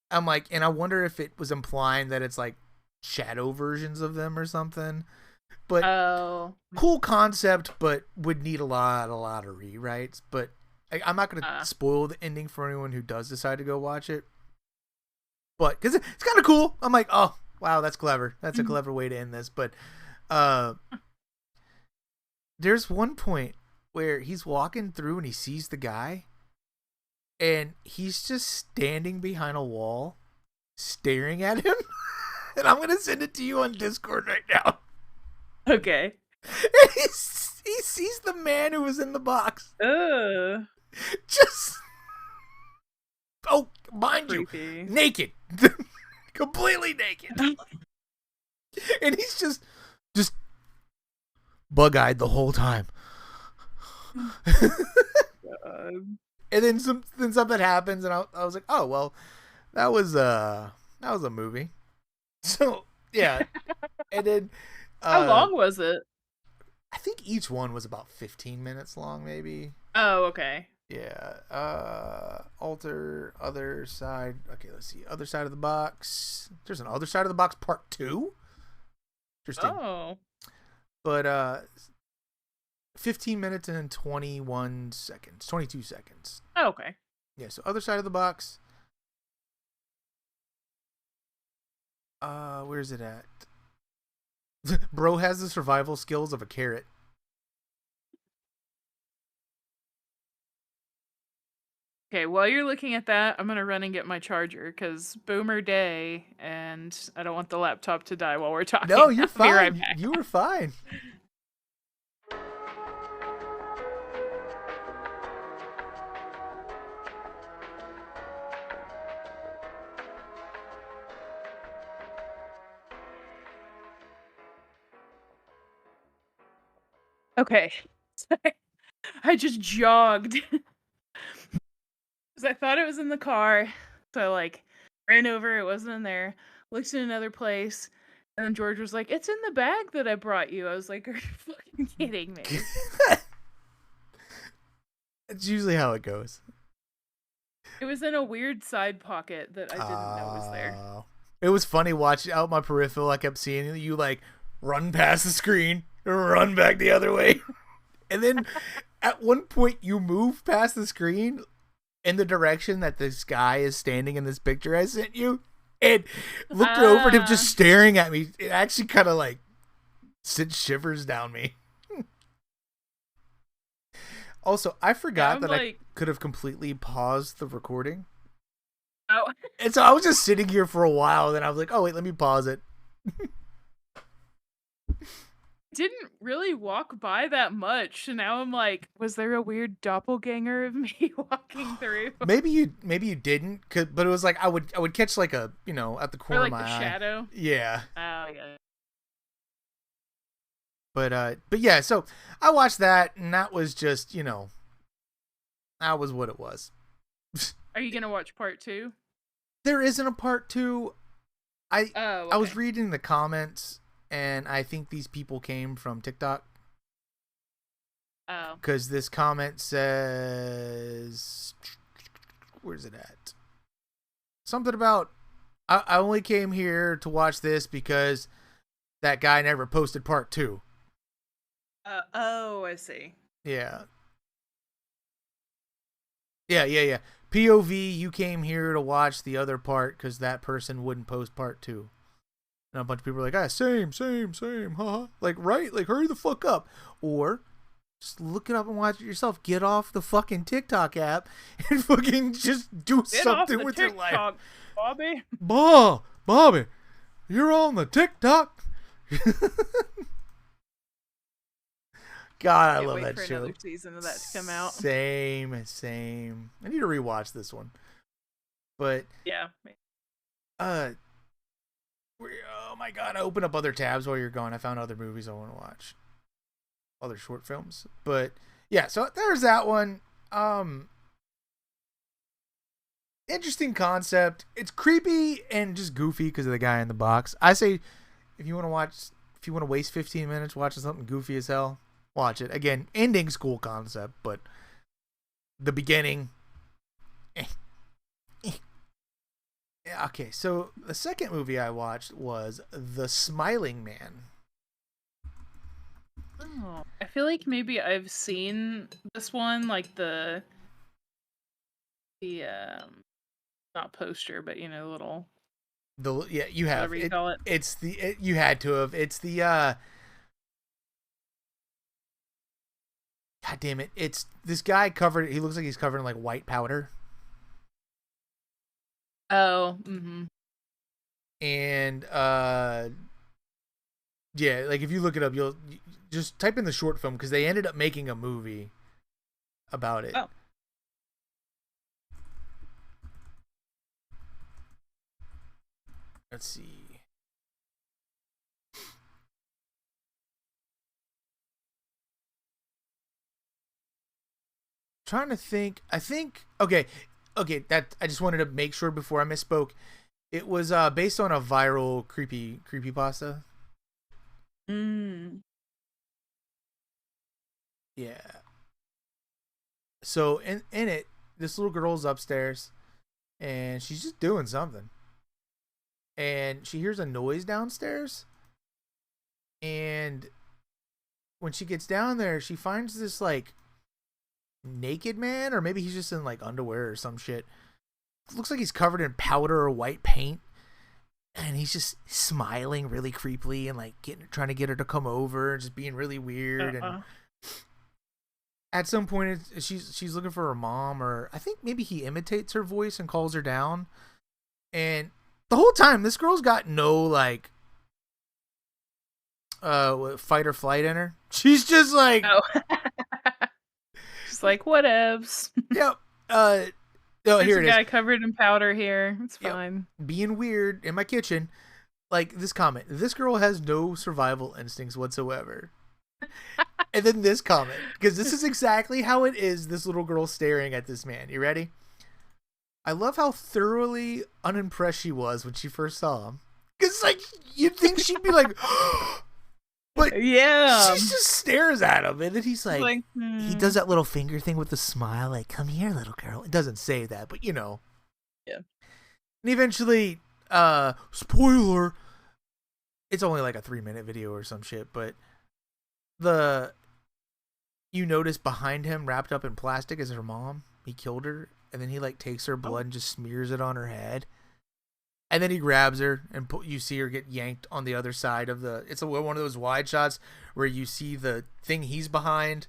Speaker 3: I'm like, and I wonder if it was implying that it's like shadow versions of them or something. But cool concept, but would need a lot of rewrites. But I'm not going to spoil the ending for anyone who does decide to go watch it. But because it's kind of cool, I'm like, oh wow, that's clever. That's a clever way to end this. But there's one point where he's walking through and he sees the guy, and he's just standing behind a wall, staring at him. And I'm gonna send it to you on Discord right now.
Speaker 4: Okay.
Speaker 3: And he sees the man who was in the box. Just mind creepy. You, naked, completely naked, and he's just bug-eyed the whole time. And then something happens, and I was like, oh well, that was a movie. So yeah, and then
Speaker 4: how long was it?
Speaker 3: I think each one was about 15 minutes long, maybe.
Speaker 4: Oh, okay.
Speaker 3: Yeah. Alter other side. Okay, let's see. Other side of the box. There's an other side of the box part 2. Interesting.
Speaker 4: Oh.
Speaker 3: But 15 minutes and 22 seconds.
Speaker 4: Oh, okay.
Speaker 3: Yeah, so other side of the box. Where's it at? Bro has the survival skills of a carrot.
Speaker 4: Okay, while you're looking at that, I'm gonna run and get my charger because boomer day, and I don't want the laptop to die while we're talking.
Speaker 3: No, you're fine. Right back. You were fine.
Speaker 4: Okay. I just jogged. Because I thought it was in the car. So I like ran over, it wasn't in there. Looked in another place. And then George was like, it's in the bag that I brought you. I was like, are you fucking kidding me?
Speaker 3: It's usually how it goes.
Speaker 4: It was in a weird side pocket that I didn't know was there.
Speaker 3: It was funny watching out my peripheral. I kept seeing you like run past the screen, run back the other way. And then at one point you move past the screen in the direction that this guy is standing in this picture I sent you, and looked over at him just staring at me. It actually kind of like sent shivers down me. Also, I forgot that I could have completely paused the recording.
Speaker 4: Oh.
Speaker 3: And so I was just sitting here for a while, and then I was like, oh wait, let me pause it.
Speaker 4: Didn't really walk by that much. And now I'm like, was there a weird doppelganger of me walking through?
Speaker 3: Maybe you didn't, but it was like I would catch like a at the corner of my eye.
Speaker 4: Shadow.
Speaker 3: Yeah.
Speaker 4: Oh yeah.
Speaker 3: But yeah, so I watched that, and that was just that was what it was.
Speaker 4: Are you gonna watch part 2?
Speaker 3: There isn't a part 2.
Speaker 4: Oh,
Speaker 3: I
Speaker 4: okay.
Speaker 3: was reading the comments, and I think these people came from TikTok.
Speaker 4: Oh.
Speaker 3: Because this comment says, where's it at? Something about, I only came here to watch this because that guy never posted part 2.
Speaker 4: Oh, I see.
Speaker 3: Yeah. Yeah. POV, you came here to watch the other part because that person wouldn't post part 2. And a bunch of people are like, same, haha. Like, right? Like, hurry the fuck up. Or, just look it up and watch it yourself. Get off the fucking TikTok app and fucking just do something with your life.
Speaker 4: Bobby.
Speaker 3: Bobby, you're on the TikTok. God, I love that show.
Speaker 4: Another season of that to come out.
Speaker 3: Same. I need to rewatch this one. But
Speaker 4: yeah.
Speaker 3: Oh my god, I opened up other tabs while you're gone. I found other movies I want to watch. Other short films. But yeah, so there's that one. Interesting concept. It's creepy and just goofy because of the guy in the box. I say if you want to waste 15 minutes watching something goofy as hell, watch it. Again, ending's cool concept, but the beginning Yeah, okay, so the second movie I watched was The Smiling Man.
Speaker 4: Oh, I feel like maybe I've seen this one, like the not poster, but little.
Speaker 3: You have.
Speaker 4: Whatever you call it.
Speaker 3: It's you had to have. It's the God damn it! It's this guy covered. He looks like he's covered in like white powder.
Speaker 4: Oh. Mm-hmm.
Speaker 3: And yeah, like if you look it up, you'll just type in the short film because they ended up making a movie about it.
Speaker 4: Oh.
Speaker 3: Let's see. Trying to think. I think okay. That I just wanted to make sure before I misspoke. It was based on a viral creepypasta. Yeah. So in it, this little girl's upstairs, and she's just doing something, and she hears a noise downstairs, and when she gets down there, she finds this like naked man, or maybe he's just in like underwear or some shit. Looks like he's covered in powder or white paint, and he's just smiling really creepily and like trying to get her to come over, just being really weird. And at some point, she's looking for her mom, or I think maybe he imitates her voice and calls her down. And the whole time, this girl's got no like fight or flight in her. She's just like,
Speaker 4: she's like, whatevs.
Speaker 3: Yep.
Speaker 4: There's here a guy covered in powder here. It's fine.
Speaker 3: Being weird in my kitchen. Like this comment, this girl has no survival instincts whatsoever. And then this comment, because this is exactly how it is. This little girl staring at this man. You ready? I love how thoroughly unimpressed she was when she first saw him. Because like you'd think she'd be like, but
Speaker 4: yeah,
Speaker 3: she just stares at him, and then he's like he does that little finger thing with the smile, like "Come here, little girl." It doesn't say that, but you know.
Speaker 4: Yeah.
Speaker 3: And eventually, spoiler, it's only like a 3-minute video or some shit, but you notice behind him, wrapped up in plastic, is her mom. He killed her, and then he like takes her blood and just smears it on her head. And then he grabs her, and you see her get yanked on the other side of the... It's one of those wide shots where you see the thing he's behind,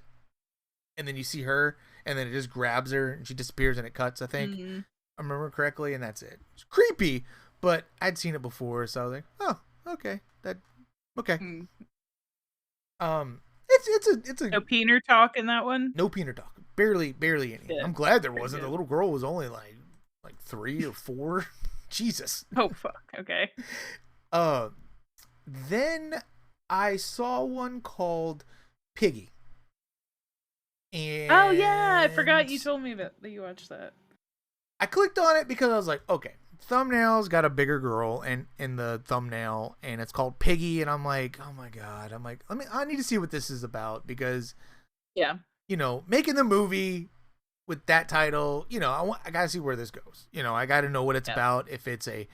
Speaker 3: and then you see her, and then it just grabs her, and she disappears, and it cuts, I think. Mm-hmm. I remember correctly, and that's it. It's creepy, but I'd seen it before, so I was like, oh, okay. Okay. It's a...
Speaker 4: No peener talk in that one?
Speaker 3: No peener talk. Barely any. Yeah. I'm glad there wasn't. The little girl was only like 3 or 4. Jesus.
Speaker 4: Oh fuck. Okay.
Speaker 3: Then I saw one called Piggy. And
Speaker 4: oh yeah, I forgot you told me that you watched that.
Speaker 3: I clicked on it because I was like, okay, thumbnail's got a bigger girl in the thumbnail, and it's called Piggy, and I'm like, oh my god, I'm like, I need to see what this is about, because
Speaker 4: Yeah.
Speaker 3: Making the movie with that title, I gotta see where this goes. I gotta know what it's about. If it's a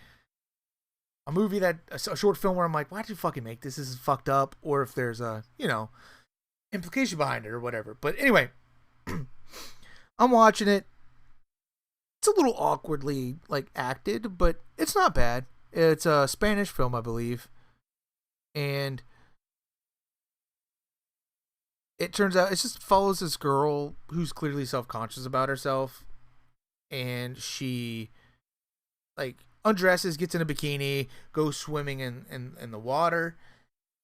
Speaker 3: movie a short film where I'm like, why did you fucking make this? This is fucked up. Or if there's a, implication behind it or whatever. But anyway, I'm watching it. It's a little awkwardly acted, but it's not bad. It's a Spanish film, I believe. And it turns out it just follows this girl who's clearly self-conscious about herself, and she undresses, gets in a bikini, goes swimming in the water,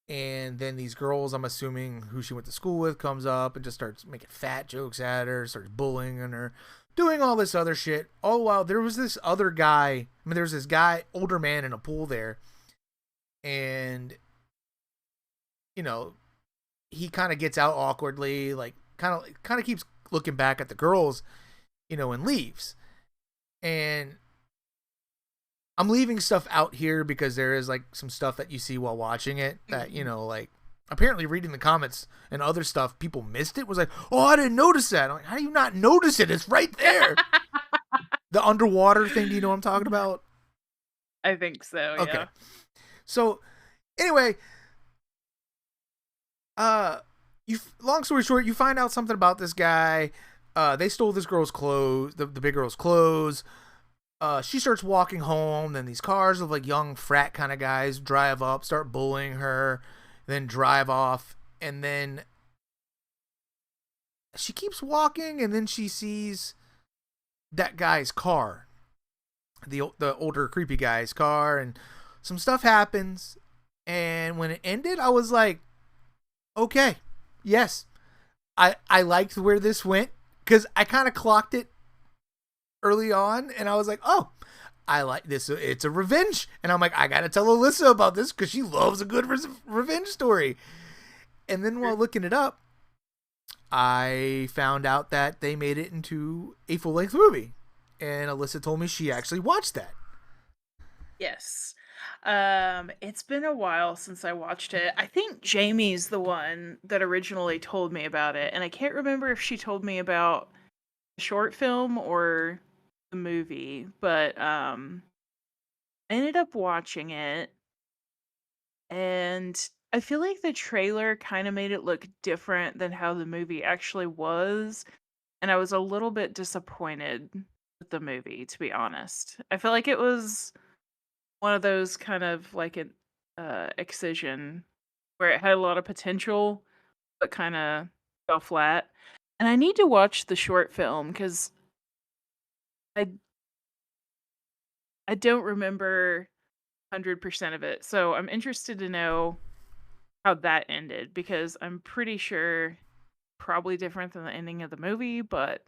Speaker 3: and then these girls, I'm assuming who she went to school with, comes up and just starts making fat jokes at her, starts bullying her, doing all this other shit. All the while there was this other guy, there's this guy, older man, in a pool there, and he kind of gets out awkwardly, kind of keeps looking back at the girls, and leaves. And I'm leaving stuff out here because there is some stuff that you see while watching it that, apparently reading the comments and other stuff, people missed it. Was like, oh, I didn't notice that. I'm like, how do you not notice it? It's right there. The underwater thing. Do you know what I'm talking about?
Speaker 4: I think so.
Speaker 3: Okay.
Speaker 4: Yeah.
Speaker 3: So anyway, long story short, you find out something about this guy. They stole this girl's clothes, the big girl's clothes. She starts walking home. Then these cars of young frat kind of guys drive up, start bullying her, then drive off. And then she keeps walking, and then she sees that guy's car, the older creepy guy's car, and some stuff happens. And when it ended, I was like, okay, yes, I liked where this went, because I kind of clocked it early on, and I was like, oh, I like this. It's a revenge, and I'm like, I gotta tell Alyssa about this because she loves a good revenge story. And then while looking it up, I found out that they made it into a full-length movie, and Alyssa told me she actually watched that.
Speaker 4: Yes. It's been a while since I watched it. I think Jamie's the one that originally told me about it, and I can't remember if she told me about the short film or the movie, but I ended up watching it, and I feel like the trailer kind of made it look different than how the movie actually was, and I was a little bit disappointed with the movie, to be honest. I feel like it was one of those kind of an excision where it had a lot of potential but kind of fell flat. And I need to watch the short film because I don't remember 100% of it. So I'm interested to know how that ended, because I'm pretty sure probably different than the ending of the movie, but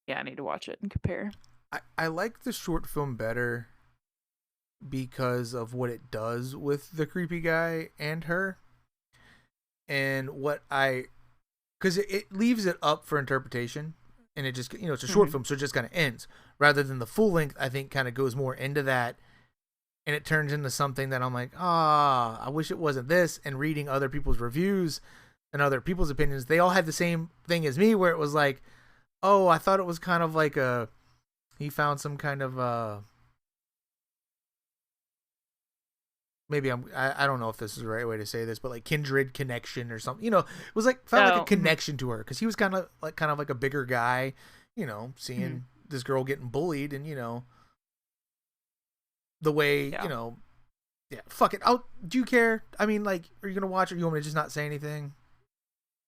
Speaker 4: yeah, I need to watch it and compare.
Speaker 3: I like the short film better because of what it does with the creepy guy and her, and because it leaves it up for interpretation, and it just, it's a short film, so it just kind of ends, rather than the full length. I think kind of goes more into that, and it turns into something that I'm like, I wish it wasn't this. And reading other people's reviews and other people's opinions, they all had the same thing as me, where it was like, oh, I thought it was kind of like he found some kind of maybe I don't know if this is the right way to say this, but kindred connection or something. It was felt like a connection to her, because he was kind of like a bigger guy, seeing this girl getting bullied, and the way fuck it. Do you care? I mean, are you gonna watch it, or you want me to just not say anything?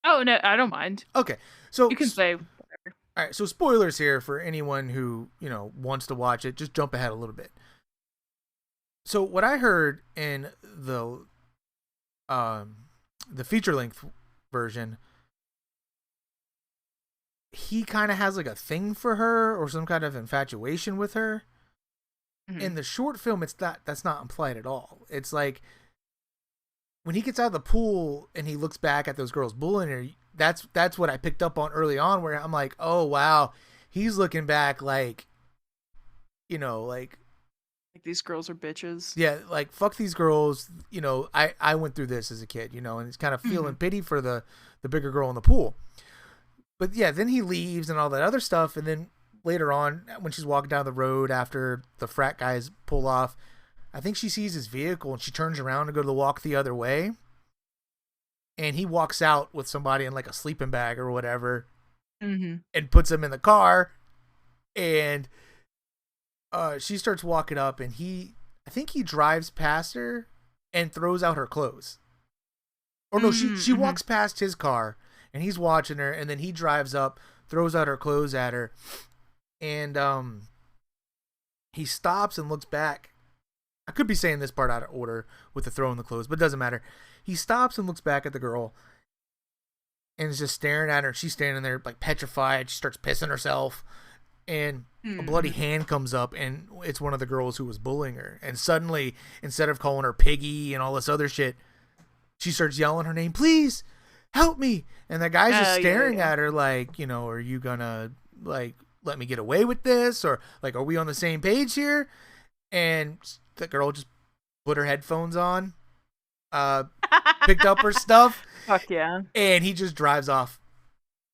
Speaker 4: Oh no, I don't mind.
Speaker 3: Okay, so
Speaker 4: you can say whatever.
Speaker 3: All right, so spoilers here for anyone who wants to watch it. Just jump ahead a little bit. So what I heard in the feature length version, he kind of has a thing for her, or some kind of infatuation with her. Mm-hmm. In the short film, that's not implied at all. It's when he gets out of the pool and he looks back at those girls bullying her, that's what I picked up on early on, where I'm like, oh wow, he's looking back like
Speaker 4: these girls are bitches.
Speaker 3: yeah, like fuck these girls. I went through this as a kid, and he's kind of feeling pity for the bigger girl in the pool. But yeah, then he leaves and all that other stuff, and then later on, when she's walking down the road after the frat guys pull off, I think she sees his vehicle and she turns around to go to walk the other way, and he walks out with somebody in like a sleeping bag or whatever, and puts him in the car, and she starts walking up, and I think he drives past her and throws out her clothes. Or no, she walks past his car, and he's watching her, and then he drives up, throws out her clothes at her, and he stops and looks back. I could be saying this part out of order with the throwing the clothes, but it doesn't matter. He stops and looks back at the girl, and is just staring at her. She's standing there like petrified. She starts pissing herself, and a bloody hand comes up, and it's one of the girls who was bullying her. And suddenly, instead of calling her Piggy and all this other shit, she starts yelling her name, "Please help me!" And the guy's just staring at her like, are you gonna like let me get away with this, or like, are we on the same page here? And the girl just put her headphones on, picked up her stuff.
Speaker 4: Fuck yeah.
Speaker 3: And he just drives off.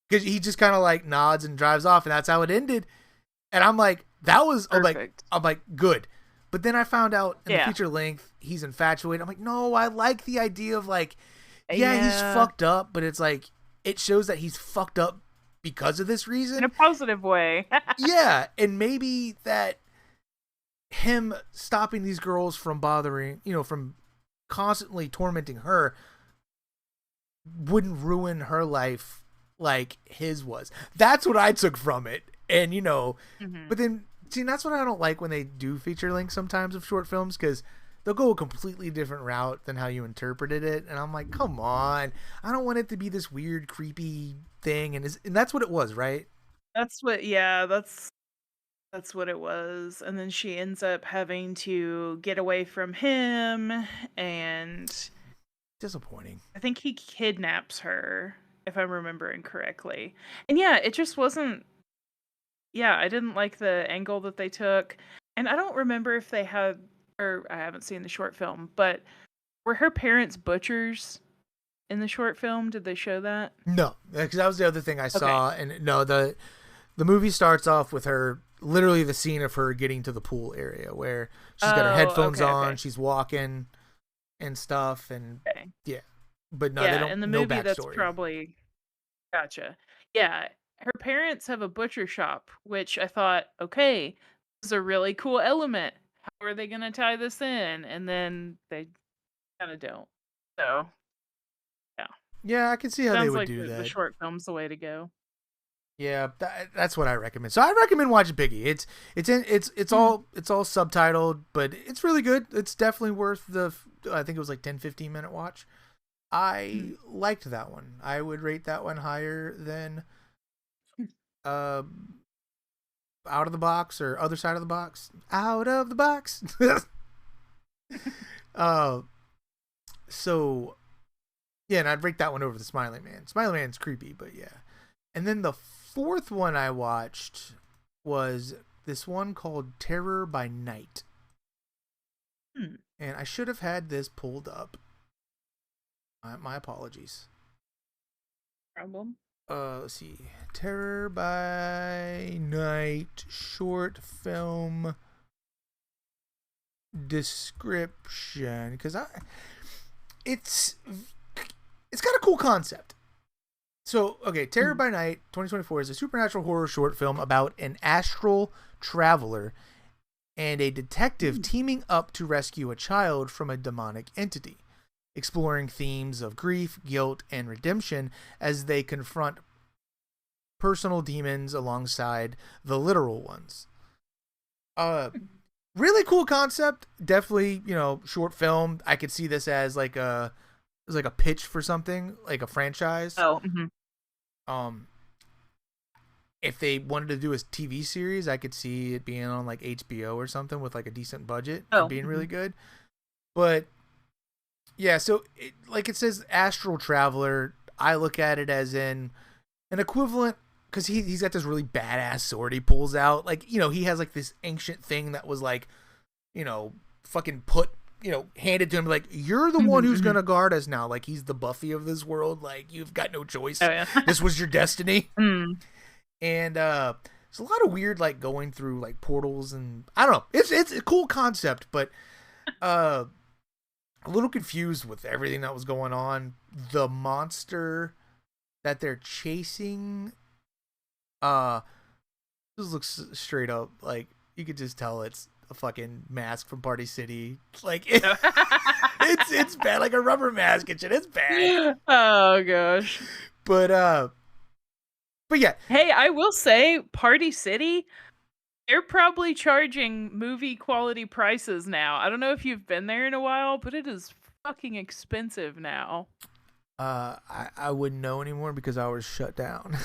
Speaker 3: Because he just kind of like nods and drives off, and that's how it ended. And I'm like, that was
Speaker 4: perfect.
Speaker 3: I'm like, good. But then I found out in the feature length he's infatuated. I'm like, no, I like the idea of like, he's fucked up, but it's like it shows that he's fucked up because of this reason.
Speaker 4: In a positive way.
Speaker 3: Yeah, and maybe that him stopping these girls from bothering, from constantly tormenting her wouldn't ruin her life like his was. That's what I took from it. And, but then, see, that's what I don't like when they do feature length sometimes of short films, because they'll go a completely different route than how you interpreted it. And I'm like, come on. I don't want it to be this weird, creepy thing. And that's what it was, right?
Speaker 4: That's what it was. And then she ends up having to get away from him, and
Speaker 3: disappointing.
Speaker 4: I think he kidnaps her, if I'm remembering correctly. And yeah, it just wasn't. Yeah, I didn't like the angle that they took. And I don't remember if they had, or I haven't seen the short film, but were her parents butchers in the short film? Did they show that?
Speaker 3: No, because that was the other thing I saw. And no, the movie starts off with her, literally the scene of her getting to the pool area where she's got her headphones on, she's walking and stuff, and yeah. But no, they don't.
Speaker 4: In the
Speaker 3: movie,
Speaker 4: that's probably gotcha. Yeah, her parents have a butcher shop, which I thought, okay, this is a really cool element. How are they going to tie this in? And then they kind of don't. So, yeah.
Speaker 3: Yeah, I can see how they would do that.
Speaker 4: The short film's the way to go.
Speaker 3: Yeah, that's what I recommend. So I recommend watching Piggy. It's all subtitled, but it's really good. It's definitely worth I think it was like 10-15 minute watch. I liked that one. I would rate that one higher than Out of the Box or Other Side of the Box. Out of the Box. So yeah, and I'd rate that one over the Smiling Man. Smiling Man's creepy, but yeah. And then the fourth one I watched was this one called Terror by Night. And I should have had this pulled up. My apologies.
Speaker 4: Problem?
Speaker 3: Let's see. Terror by Night short film description, because it's got a cool concept. So, okay, Terror by Night 2024 is a supernatural horror short film about an astral traveler and a detective teaming up to rescue a child from a demonic entity, exploring themes of grief, guilt, and redemption as they confront personal demons alongside the literal ones. Really cool concept. Definitely, short film. I could see this as like a pitch for something, like a franchise. If they wanted to do a TV series, I could see it being on like HBO or something with like a decent budget and being really good. But yeah, so it says astral traveler. I look at it as in an equivalent because he's got this really badass sword he pulls out. Like, you know, he has like this ancient thing that was like, you know, fucking put, you know, handed to him like, you're the one who's gonna guard us now. Like, he's the Buffy of this world. Like, you've got no choice.
Speaker 4: Oh yeah.
Speaker 3: This was your destiny.
Speaker 4: Mm.
Speaker 3: And there's a lot of weird like going through like portals, and I don't know. It's a cool concept, but a little confused with everything that was going on. The monster that they're chasing, this looks straight up like you could just tell it's a fucking mask from Party City. Like it's bad, like a rubber mask and shit. It's bad.
Speaker 4: Oh gosh.
Speaker 3: But yeah.
Speaker 4: Hey, I will say, Party City, they're probably charging movie quality prices now. I don't know if you've been there in a while, but it is fucking expensive now.
Speaker 3: I wouldn't know anymore because I was shut down.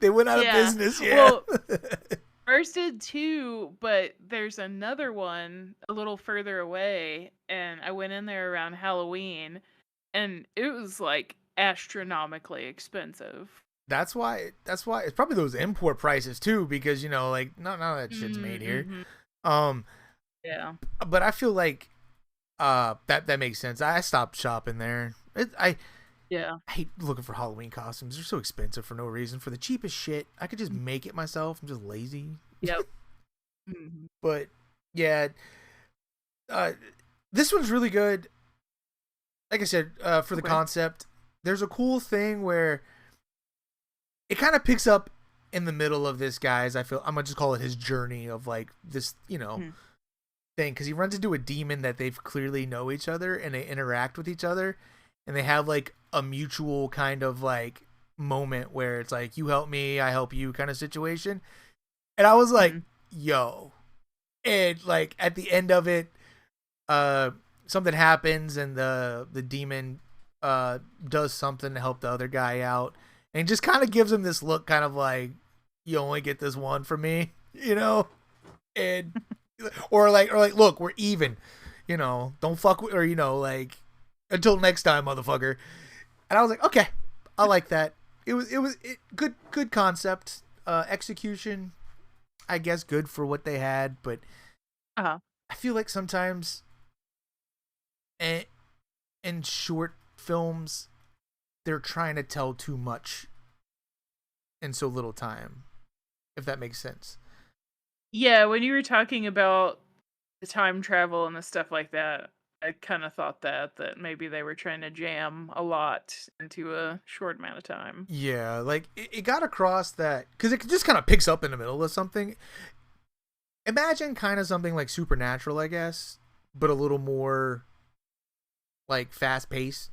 Speaker 3: They went out of business. Yeah.
Speaker 4: Well, ours did too, but there's another one a little further away, and I went in there around Halloween, and it was like astronomically expensive.
Speaker 3: That's why it's probably those import prices too, because you know, like none of that shit's made here.
Speaker 4: Yeah.
Speaker 3: But I feel like that makes sense. I stopped shopping there. I hate looking for Halloween costumes. They're so expensive for no reason. For the cheapest shit, I could just make it myself. I'm just lazy.
Speaker 4: Yep.
Speaker 3: But yeah, this one's really good. Like I said, for the concept, there's a cool thing where it kind of picks up in the middle of this guy's, I'm gonna just call it his journey of like this, you know, thing, because he runs into a demon that they've clearly know each other and they interact with each other, and they have like a mutual kind of like moment where it's like, you help me, I help you kind of situation. And I was like, yo. And like at the end of it, something happens and the demon does something to help the other guy out. And just kind of gives him this look, kind of like, you only get this one from me, you know? And or like, look, we're even, you know, don't fuck with, or, you know, like, until next time, motherfucker. And I was like, okay, I like that. It was good concept, execution, I guess good for what they had, but I feel like sometimes in short films, they're trying to tell too much in so little time, if that makes sense.
Speaker 4: Yeah, when you were talking about the time travel and the stuff like that, I kind of thought that maybe they were trying to jam a lot into a short amount of time.
Speaker 3: Yeah, like it got across that, because it just kind of picks up in the middle of something. Imagine kind of something like Supernatural, I guess, but a little more like fast paced.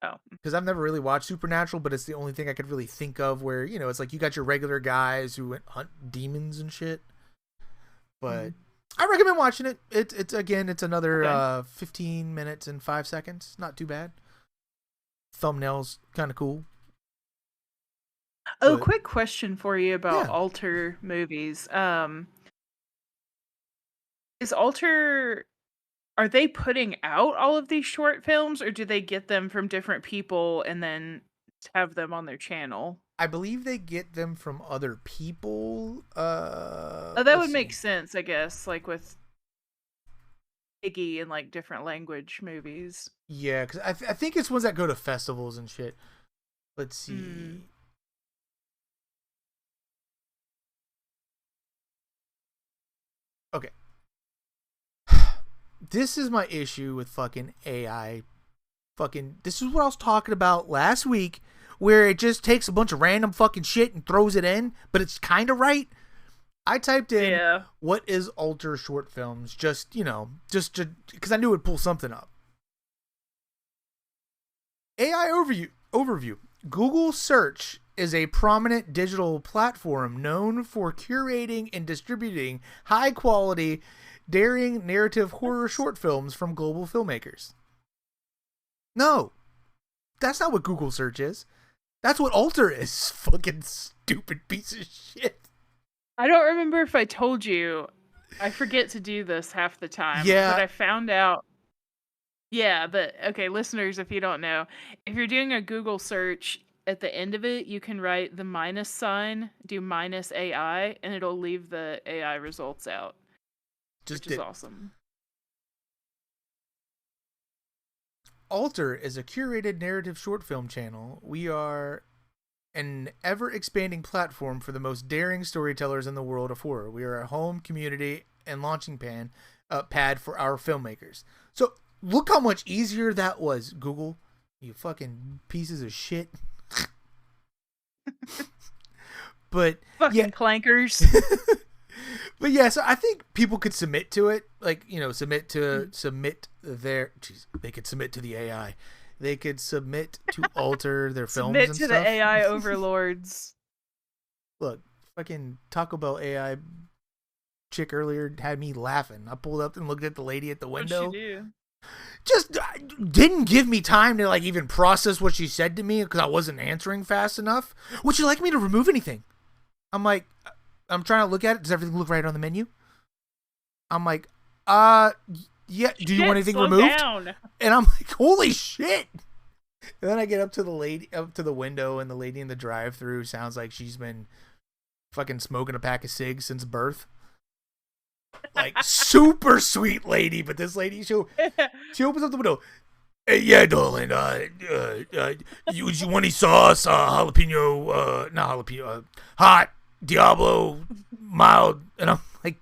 Speaker 4: Oh,
Speaker 3: because I've never really watched Supernatural, but it's the only thing I could really think of where, you know, it's like you got your regular guys who hunt demons and shit. But I recommend watching it. It's again, it's another 15 minutes and 5 seconds. Not too bad. Thumbnail's kind of cool.
Speaker 4: Oh, quick question for you about Alter movies. Is Alter, are they putting out all of these short films, or do they get them from different people and then have them on their channel?
Speaker 3: I believe they get them from other people.
Speaker 4: Oh, that would make sense, I guess, like with Iggy and like different language movies.
Speaker 3: Yeah, because I think it's ones that go to festivals and shit. Let's see. Okay. This is my issue with fucking AI. This is what I was talking about last week, where it just takes a bunch of random fucking shit and throws it in, but it's kind of right. I typed in, what is Alter short films? Just, you know, just because I knew it would pull something up. AI overview. Google Search is a prominent digital platform known for curating and distributing high-quality, daring narrative horror short films from global filmmakers. No, that's not what Google Search is. That's what Alter is. Fucking stupid piece of shit.
Speaker 4: I don't remember if I told you. I forget to do this half the time.
Speaker 3: Yeah.
Speaker 4: But I found out. Yeah, but okay, listeners, if you don't know, if you're doing a Google search, at the end of it, you can write the minus sign, do minus AI, and it'll leave the AI results out, which is awesome.
Speaker 3: Alter is a curated narrative short film channel. We are an ever-expanding platform for the most daring storytellers in the world of horror. We are a home, community, and launching pad for our filmmakers. So look how much easier that was, Google. You fucking pieces of shit. But
Speaker 4: fucking clankers.
Speaker 3: But yeah, so I think people could submit to it, like, you know, submit their. They could submit to the AI. They could submit to alter their films and stuff.
Speaker 4: Submit to the AI overlords.
Speaker 3: Look, fucking Taco Bell AI chick earlier had me laughing. I pulled up and looked at the lady at the window.
Speaker 4: What'd she do?
Speaker 3: Just didn't give me time to like even process what she said to me because I wasn't answering fast enough. Would you like me to remove anything? I'm like, I'm trying to look at it. Does everything look right on the menu? I'm like, yeah. Do you want anything removed?
Speaker 4: Down.
Speaker 3: And I'm like, holy shit. And then I get up to the window, and the lady in the drive-thru sounds like she's been fucking smoking a pack of cigs since birth. Like, super sweet lady, but this lady, she opens up the window. Hey, yeah, darling, you want any sauce? Jalapeno, not jalapeno, hot, Diablo, mild. And I'm like,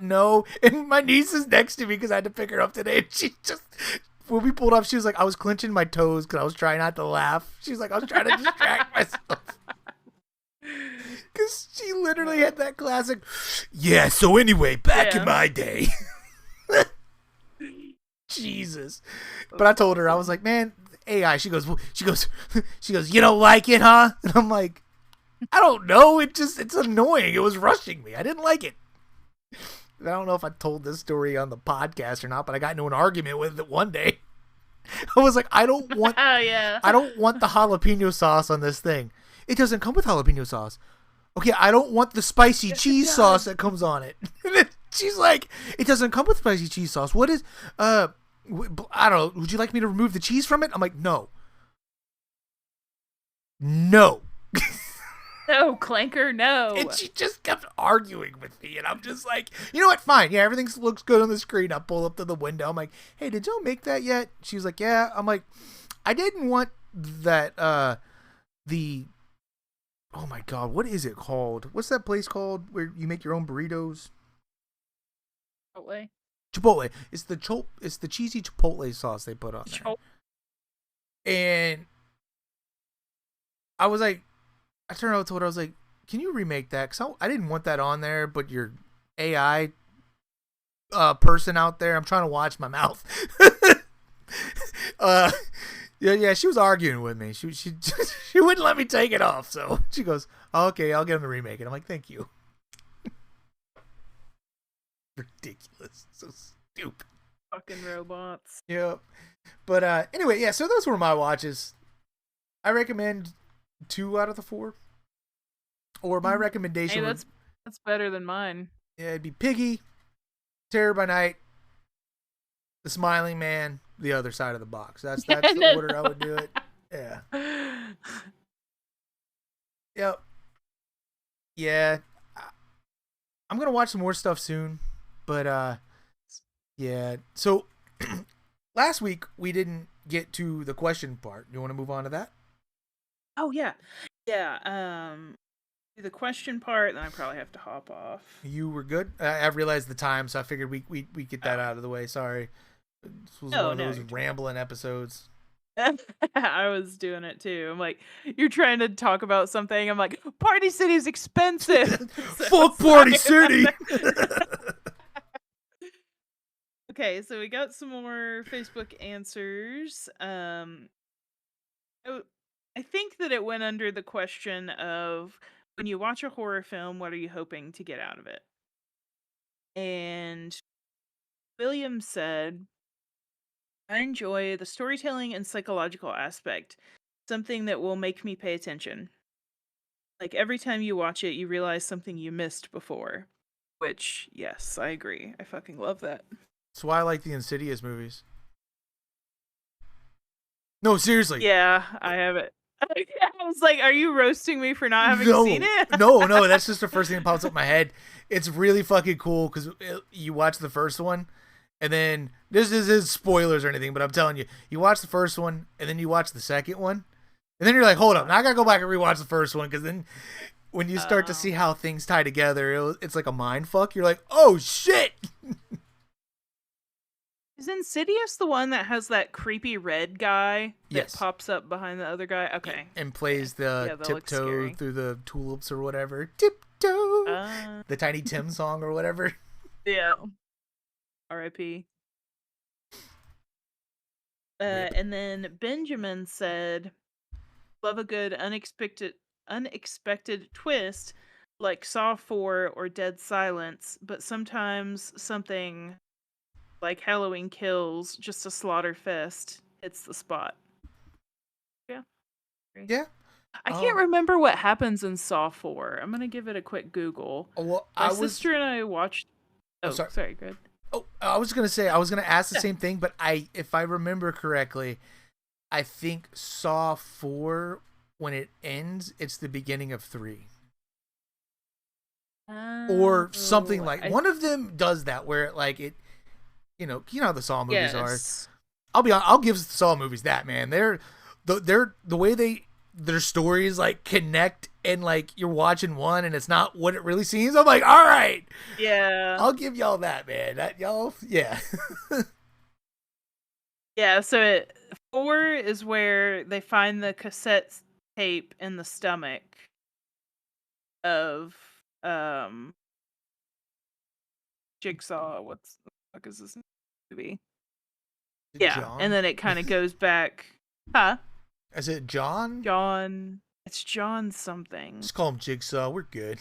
Speaker 3: no. And my niece is next to me because I had to pick her up today. And she just, when we pulled up, she was like, I was clenching my toes because I was trying not to laugh. She was like, I was trying to distract myself. Because she literally had that classic, yeah, so anyway, back in my day. Jesus. But I told her, I was like, man, AI, she goes, you don't like it, huh? And I'm like, I don't know. It's annoying. It was rushing me. I didn't like it. I don't know if I told this story on the podcast or not, but I got into an argument with it one day. I was like, I don't want the jalapeno sauce on this thing. It doesn't come with jalapeno sauce. Okay, I don't want the spicy cheese sauce that comes on it. And then she's like, it doesn't come with spicy cheese sauce. What is, I don't know. Would you like me to remove the cheese from it? I'm like, no. No,
Speaker 4: clanker, no.
Speaker 3: And she just kept arguing with me, and I'm just like, you know what? Fine. Yeah, everything looks good on the screen. I pull up to the window. I'm like, hey, did y'all make that yet? She was like, yeah. I'm like, I didn't want that, oh my God, what is it called? What's that place called where you make your own burritos? Chipotle. It's the cheesy Chipotle sauce they put on there. And I was like, I turned around to her, I was like, can you remake that? Because I didn't want that on there, but your AI person out there, I'm trying to watch my mouth. Yeah, she was arguing with me. She wouldn't let me take it off. So she goes, oh, okay, I'll get him to remake it. I'm like, thank you. Ridiculous. So stupid.
Speaker 4: Fucking robots.
Speaker 3: Yep. But anyway, yeah, so those were my watches. I recommend 2 out of the 4. Or my recommendation.
Speaker 4: Hey, that's better than mine.
Speaker 3: Yeah, it'd be Piggy, Terror by Night, The Smiling Man, The Other Side of the Box. That's the order I would do it. Yeah. Yep. Yeah. I'm gonna watch some more stuff soon, but yeah. So last week we didn't get to the question part. You want to move on to that?
Speaker 4: Oh yeah, yeah. The question part, then I probably have to hop off.
Speaker 3: You were good. I realized the time, so I figured we get that out of the way. Sorry. This was one of those rambling episodes.
Speaker 4: I was doing it too. I'm like, you're trying to talk about something. I'm like, Party City is expensive.
Speaker 3: Fuck Party City.
Speaker 4: Okay, so we got some more Facebook answers. I think that it went under the question of, when you watch a horror film, what are you hoping to get out of it? And William said, I enjoy the storytelling and psychological aspect, something that will make me pay attention. Like, every time you watch it, you realize something you missed before. Which, yes, I agree. I fucking love that.
Speaker 3: That's why I like the Insidious movies. No, seriously.
Speaker 4: Yeah, I I was like, are you roasting me for not having seen
Speaker 3: No,
Speaker 4: it?
Speaker 3: no, that's just the first thing that pops up in my head. It's really fucking cool because you watch the first one, and then this is spoilers or anything, but I'm telling you, you watch the first one, and then you watch the second one, and then you're like, hold up, now I gotta go back and rewatch the first one because then when you start to see how things tie together, it's like a mind fuck. You're like, oh shit.
Speaker 4: Is Insidious the one that has that creepy red guy that
Speaker 3: Yes.
Speaker 4: pops up behind the other guy? Okay.
Speaker 3: And plays the tiptoe through the tulips or whatever. Tiptoe. The Tiny Tim song or whatever.
Speaker 4: Yeah. R.I.P. And then Benjamin said, love a good unexpected twist like Saw 4 or Dead Silence, but sometimes something like Halloween Kills, just a slaughter fest, hits the spot. Yeah.
Speaker 3: Yeah.
Speaker 4: I can't remember what happens in Saw 4. I'm going to give it a quick Google.
Speaker 3: Well,
Speaker 4: My sister and I watched... Oh, sorry, go ahead.
Speaker 3: Oh, I was going to ask the same thing, but if I remember correctly, I think Saw 4, when it ends, it's the beginning of 3. Or something like... One of them does that, where it, like, it... You know how the Saw movies are. I'll give the Saw movies that, man. They're the way their stories like connect, and like you're watching one and it's not what it really seems. I'm like, all right,
Speaker 4: yeah,
Speaker 3: I'll give y'all that, man. Yeah.
Speaker 4: Yeah. So 4 is where they find the cassette tape in the stomach of Jigsaw. What's the fuck is this movie? Yeah, John? And then it kind of goes back. Huh?
Speaker 3: Is it John?
Speaker 4: John. It's John something.
Speaker 3: Just call him Jigsaw. We're good.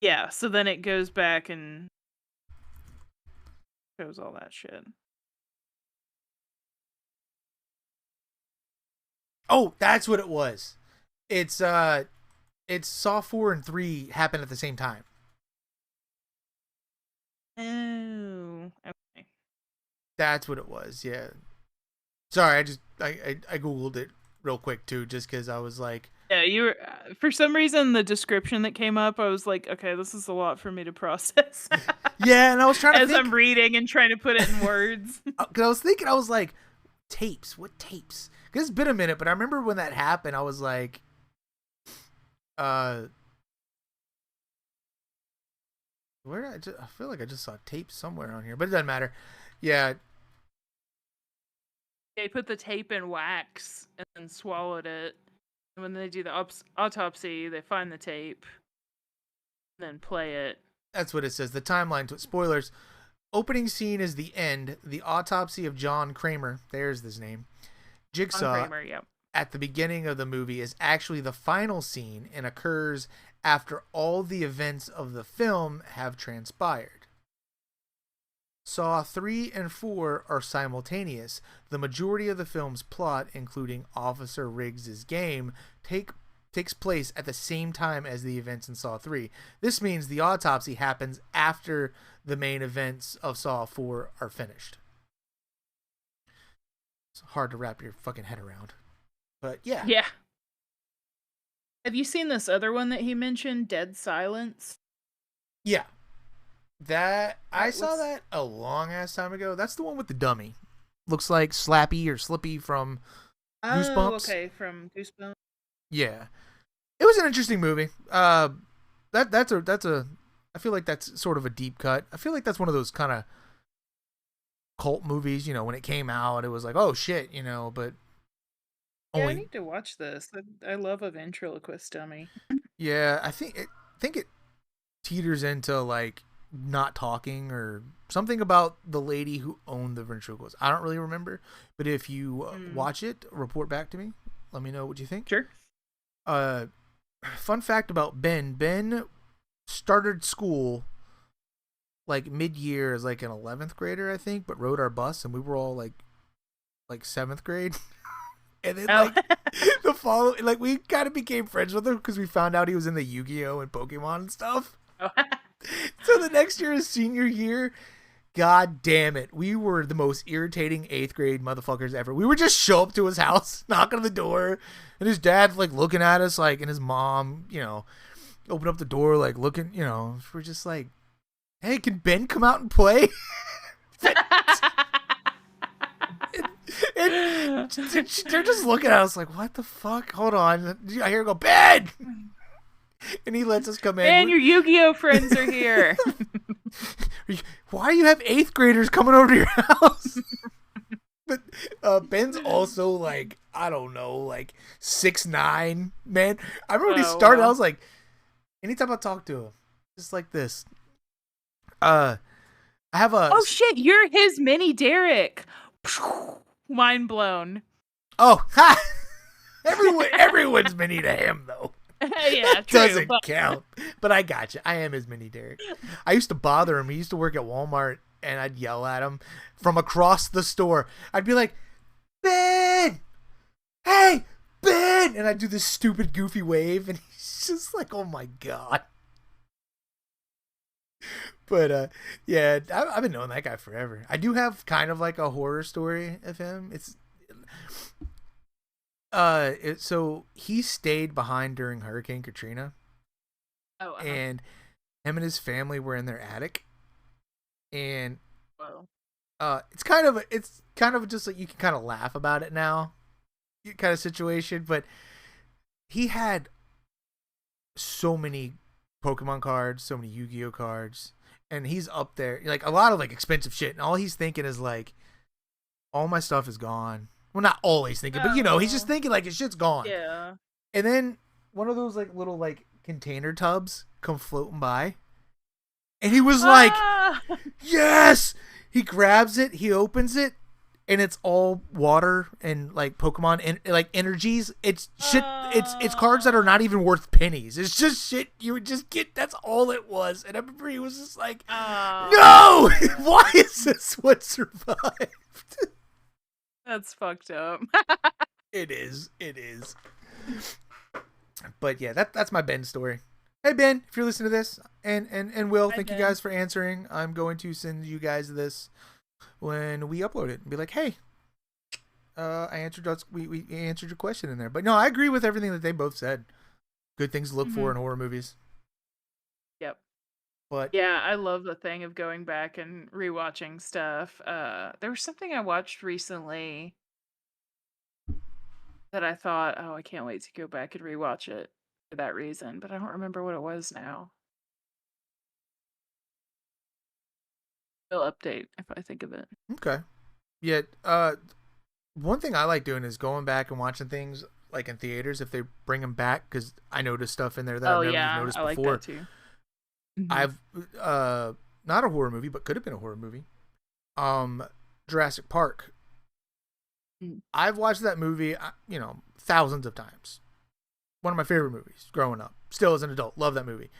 Speaker 4: Yeah, so then it goes back and shows all that shit.
Speaker 3: Oh, that's what it was. It's Saw 4 and 3 happen at the same time.
Speaker 4: Oh, okay.
Speaker 3: That's what it was. Yeah. Sorry, I googled it real quick too, just because I was like,
Speaker 4: yeah, you were for some reason the description that came up, I was like, okay, this is a lot for me to process.
Speaker 3: Yeah, and I was trying to
Speaker 4: as I'm reading and trying to put it in words.
Speaker 3: Because I was thinking, I was like, tapes? What tapes? Because it's been a minute, but I remember when that happened, I was like, where did I feel like I just saw tape somewhere on here, but it doesn't matter. Yeah.
Speaker 4: They put the tape in wax and then swallowed it. And when they do the autopsy, they find the tape and then play it.
Speaker 3: That's what it says. The timeline. Spoilers. Opening scene is the end. The autopsy of John Kramer. There's his name. Jigsaw.
Speaker 4: John Kramer, yep.
Speaker 3: At the beginning of the movie is actually the final scene and occurs after all the events of the film have transpired. Saw 3 and 4 are simultaneous. The majority of the film's plot, including Officer Riggs' game, takes place at the same time as the events in Saw 3. This means the autopsy happens after the main events of Saw 4 are finished. It's hard to wrap your fucking head around. But yeah.
Speaker 4: Yeah. Have you seen this other one that he mentioned, Dead Silence?
Speaker 3: Yeah. I saw that a long ass time ago. That's the one with the dummy. Looks like Slappy or Slippy from Goosebumps.
Speaker 4: Oh, okay, from Goosebumps.
Speaker 3: Yeah. It was an interesting movie. That's a I feel like that's sort of a deep cut. I feel like that's one of those kind of cult movies, when it came out, it was like, oh shit, but
Speaker 4: I need to watch this. I love a ventriloquist dummy.
Speaker 3: Yeah, I think it teeters into like not talking or something about the lady who owned the ventriloquist. I don't really remember, but if you watch it, report back to me. Let me know what you think.
Speaker 4: Sure.
Speaker 3: Fun fact about Ben. Ben started school like mid-year as like an 11th grader, I think, but rode our bus and we were all like 7th grade. And then the following, like we kind of became friends with him because we found out he was in the Yu-Gi-Oh and Pokemon and stuff. Oh. So the next year, his senior year, God damn it. We were the most irritating 8th grade motherfuckers ever. We would just show up to his house, knock on the door, and his dad, like, looking at us, like, and his mom, you know, open up the door, like, looking, you know, we're just like, hey, can Ben come out and play? and they're just looking at us like, what the fuck? Hold on. I hear him go, Ben! And he lets us come in.
Speaker 4: Man, your Yu-Gi-Oh friends are here.
Speaker 3: Why do you have 8th graders coming over to your house? But Ben's also like, I don't know, like 6'9", man. I remember when he started, I was like, anytime I talk to him, just like this. I have a...
Speaker 4: Oh shit, you're his mini Derek. Mind blown.
Speaker 3: Oh, ha! Everyone's mini to him, though.
Speaker 4: Yeah,
Speaker 3: true. Doesn't count. But I got you. I am his mini Derek. I used to bother him. He used to work at Walmart, and I'd yell at him from across the store. I'd be like, Ben! Hey, Ben! And I'd do this stupid, goofy wave, and he's just like, oh my God. But, yeah, I've been knowing that guy forever. I do have kind of like a horror story of him. So he stayed behind during Hurricane Katrina.
Speaker 4: Oh,
Speaker 3: and him and his family were in their attic, and it's kind of just like, you can kind of laugh about it now, kind of situation. But he had so many Pokemon cards, so many Yu-Gi-Oh cards, and he's up there like a lot of like expensive shit, and all he's thinking is like, all my stuff is gone. Well, not always thinking, but you know, he's just thinking like his shit's gone.
Speaker 4: Yeah.
Speaker 3: And then one of those like little like container tubs come floating by, and he was like, yes! He grabs it, he opens it, and it's all water and like Pokemon and like energies. It's shit. It's cards that are not even worth pennies. It's just shit you would just get. That's all it was. And I remember he was just like, no! Why is this what survived?
Speaker 4: That's fucked up.
Speaker 3: It is. But yeah, that's my Ben story. Hey Ben, if you're listening to this, and Will, thank you guys for answering. I'm going to send you guys this when we upload it and be like, hey, I answered we answered your question in there. But no, I agree with everything that they both said. Good things to look for in horror movies.
Speaker 4: Yep.
Speaker 3: But
Speaker 4: yeah, I love the thing of going back and rewatching stuff. There was something I watched recently that I thought, oh, I can't wait to go back and rewatch it for that reason, but I don't remember what it was now. I'll update if I think of it.
Speaker 3: Okay. Yeah. One thing I like doing is going back and watching things like in theaters if they bring them back, because I noticed stuff in there that I've never noticed before.
Speaker 4: I like that too.
Speaker 3: I've not a horror movie, but could have been a horror movie. Jurassic Park. I've watched that movie, thousands of times. One of my favorite movies growing up. Still as an adult, love that movie.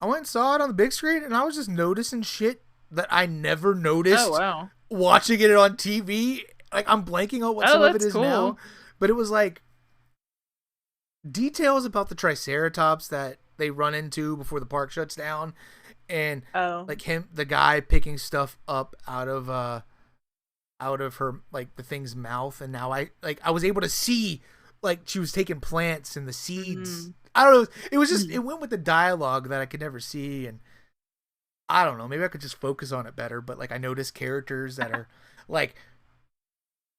Speaker 3: I went and saw it on the big screen, and I was just noticing shit that I never noticed.
Speaker 4: Oh wow!
Speaker 3: Watching it on TV, like I'm blanking on what some of it is now, but it was like details about the Triceratops that they run into before the park shuts down, and like the guy picking stuff up out of her, like the thing's mouth, and now I was able to see like she was taking plants and the seeds. I don't know, it was just it went with the dialogue that I could never see, and I don't know, maybe I could just focus on it better. But like I noticed characters that are like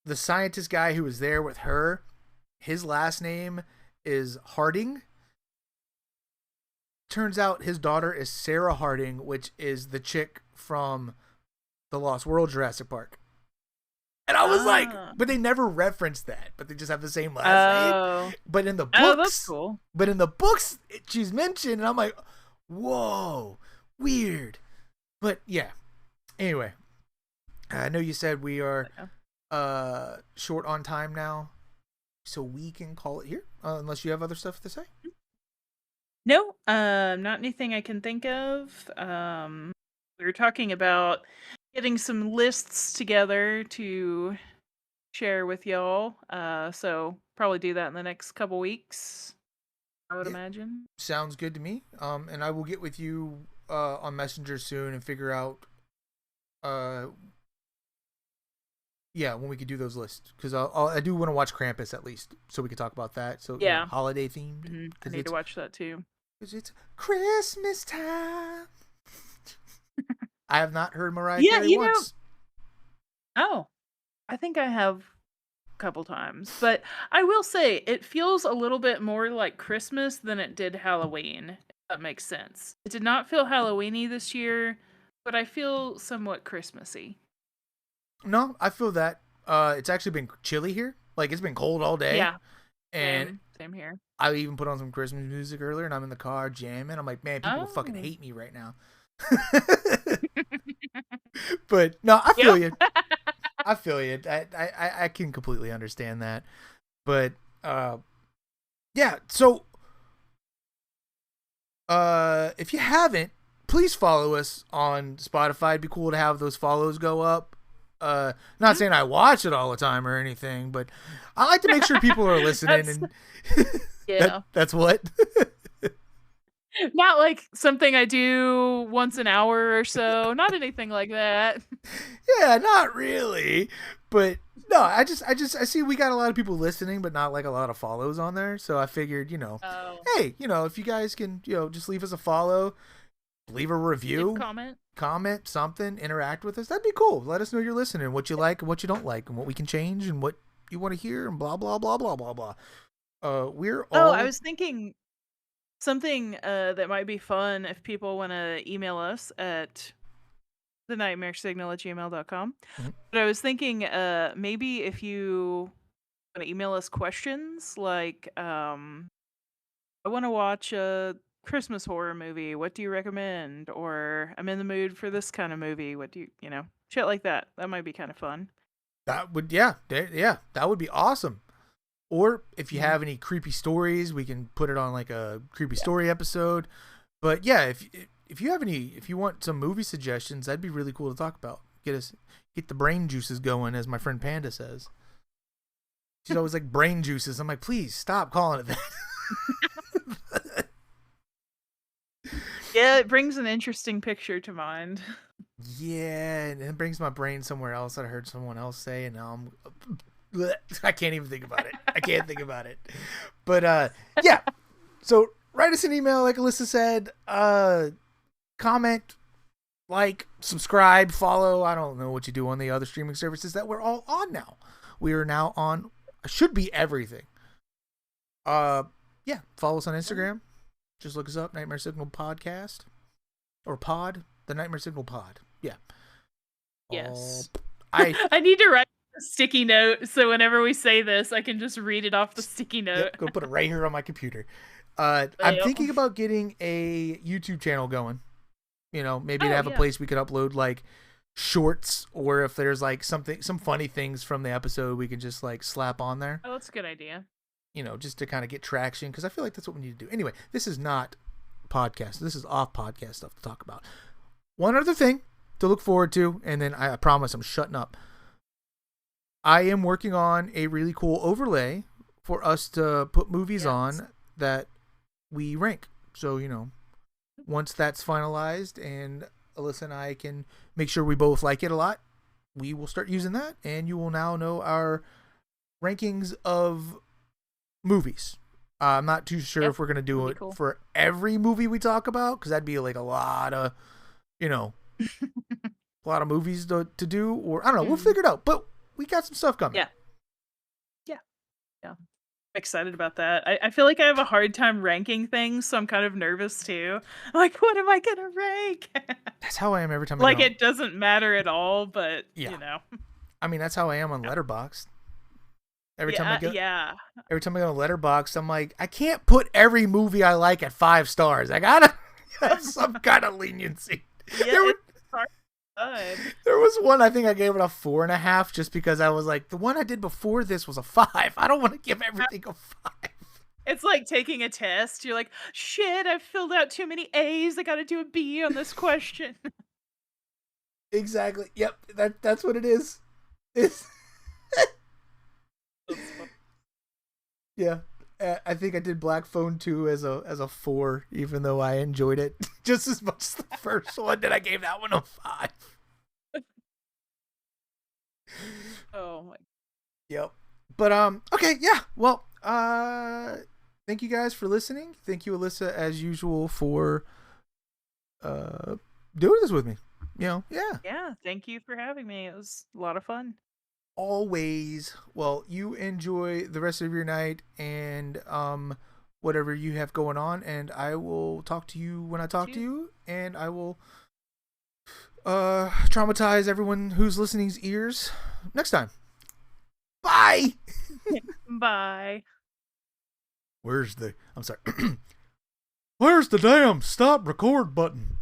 Speaker 3: the scientist guy who was there with her, his last name is Harding. Turns out his daughter is Sarah Harding, which is the chick from the Lost World Jurassic Park. And I was like, but they never referenced that, but they just have the same last name. But in the books,
Speaker 4: that's cool.
Speaker 3: But in the books, she's mentioned, and I'm like, whoa, weird. But yeah. Anyway, I know you said we are short on time now, so we can call it here, unless you have other stuff to say.
Speaker 4: No, not anything I can think of. We were talking about getting some lists together to share with y'all. So probably do that in the next couple weeks, I would imagine.
Speaker 3: Sounds good to me. And I will get with you on Messenger soon and figure out uh, yeah, when we could do those lists, because I do want to watch Krampus at least, so we could talk about that. So
Speaker 4: Yeah.
Speaker 3: holiday themed.
Speaker 4: Mm-hmm. I need to watch that too.
Speaker 3: Because it's Christmas time. I have not heard Mariah
Speaker 4: Yeah,
Speaker 3: Carey once.
Speaker 4: Oh, I think I have a couple times, but I will say it feels a little bit more like Christmas than it did Halloween. If that makes sense. It did not feel Halloweeny this year, but I feel somewhat Christmassy.
Speaker 3: No, I feel that. It's actually been chilly here. Like, it's been cold all day.
Speaker 4: Yeah.
Speaker 3: And
Speaker 4: same here.
Speaker 3: I even put on some Christmas music earlier, and I'm in the car jamming. I'm like, man, people will fucking hate me right now. But no, I feel you. I feel you. I can completely understand that. But yeah. So if you haven't, please follow us on Spotify. It'd be cool to have those follows go up. Not saying I watch it all the time or anything, but I like to make sure people are listening. And
Speaker 4: yeah,
Speaker 3: that's what.
Speaker 4: Not like something I do once an hour or so. Not anything like that.
Speaker 3: Yeah, not really. But no, I see we got a lot of people listening, but not like a lot of follows on there. So I figured, hey, if you guys can, just leave us a follow, leave a review, comment something, interact with us. That'd be cool. Let us know you're listening, what you like and what you don't like, and what we can change and what you want to hear, and blah blah blah blah blah blah. I
Speaker 4: was thinking something that might be fun if people want to email us at thenightmaresignal@gmail.com.
Speaker 3: Mm-hmm.
Speaker 4: But I was thinking maybe if you want to email us questions like I want to watch a Christmas horror movie, what do you recommend? Or I'm in the mood for this kind of movie, what do you shit like that. That might be kind of fun.
Speaker 3: That would that would be awesome. Or if you have any creepy stories, we can put it on like a creepy story episode. But yeah, if you want some movie suggestions, that'd be really cool to talk about. Get the brain juices going, as my friend Panda says. She's always like brain juices. I'm like, please stop calling it that.
Speaker 4: Yeah, it brings an interesting picture to mind.
Speaker 3: Yeah, and it brings my brain somewhere else that I heard someone else say, and now I can't even think about it. I can't think about it. But yeah. So write us an email, like Alyssa said. Comment, like, subscribe, follow. I don't know what you do on the other streaming services that we're all on now. We are now on. Should be everything. Yeah. Follow us on Instagram. Just look us up, Nightmare Signal Podcast or Pod, the Nightmare Signal Pod. Yeah.
Speaker 4: Yes. I need to write a sticky note so whenever we say this, I can just read it off the sticky note.
Speaker 3: Yep, go put it right here on my computer. I'm thinking about getting a YouTube channel going. Maybe to have a place we could upload like shorts, or if there's like some funny things from the episode, we can just like slap on there.
Speaker 4: Oh, that's a good idea.
Speaker 3: Just to kind of get traction, because I feel like that's what we need to do. Anyway, this is not podcast. This is off podcast stuff to talk about. One other thing to look forward to, and then I promise I'm shutting up. I am working on a really cool overlay for us to put movies on that we rank. So, once that's finalized and Alyssa and I can make sure we both like it a lot, we will start using that, and you will now know our rankings of movies. I'm not too sure if we're going to do it for every movie we talk about, because that'd be like a lot of, a lot of movies to do, or I don't know. We'll figure it out, but we got some stuff coming.
Speaker 4: Yeah. I'm excited about that. I feel like I have a hard time ranking things, so I'm kind of nervous too. I'm like, what am I going to rank?
Speaker 3: That's how I am every time.
Speaker 4: Like, it doesn't matter at all, but
Speaker 3: I mean, that's how I am on Letterboxd. Every time I go to Letterboxd, I'm like, I can't put every movie I like at 5 stars. I gotta have some kind of leniency.
Speaker 4: Yeah,
Speaker 3: there was one, I think I gave it a 4.5, just because I was like, the one I did before this was a 5. I don't want to give everything a 5.
Speaker 4: It's like taking a test. You're like, shit, I've filled out too many A's. I gotta do a B on this question.
Speaker 3: Exactly. Yep. That's what it is. Yeah, I think I did Black Phone 2 as a 4, even though I enjoyed it just as much as the first one. That I gave that one a 5.
Speaker 4: Oh my.
Speaker 3: Yep. But okay, yeah. Well, thank you guys for listening. Thank you, Alyssa, as usual, for uh doing this with me. Yeah.
Speaker 4: Yeah, thank you for having me. It was a lot of fun.
Speaker 3: Always. Well, you enjoy the rest of your night and whatever you have going on, and I will talk to you when I talk to
Speaker 4: Too.
Speaker 3: you, and I will traumatize everyone who's listening's ears next time. Bye.
Speaker 4: Bye.
Speaker 3: I'm sorry. Where's the damn stop record button?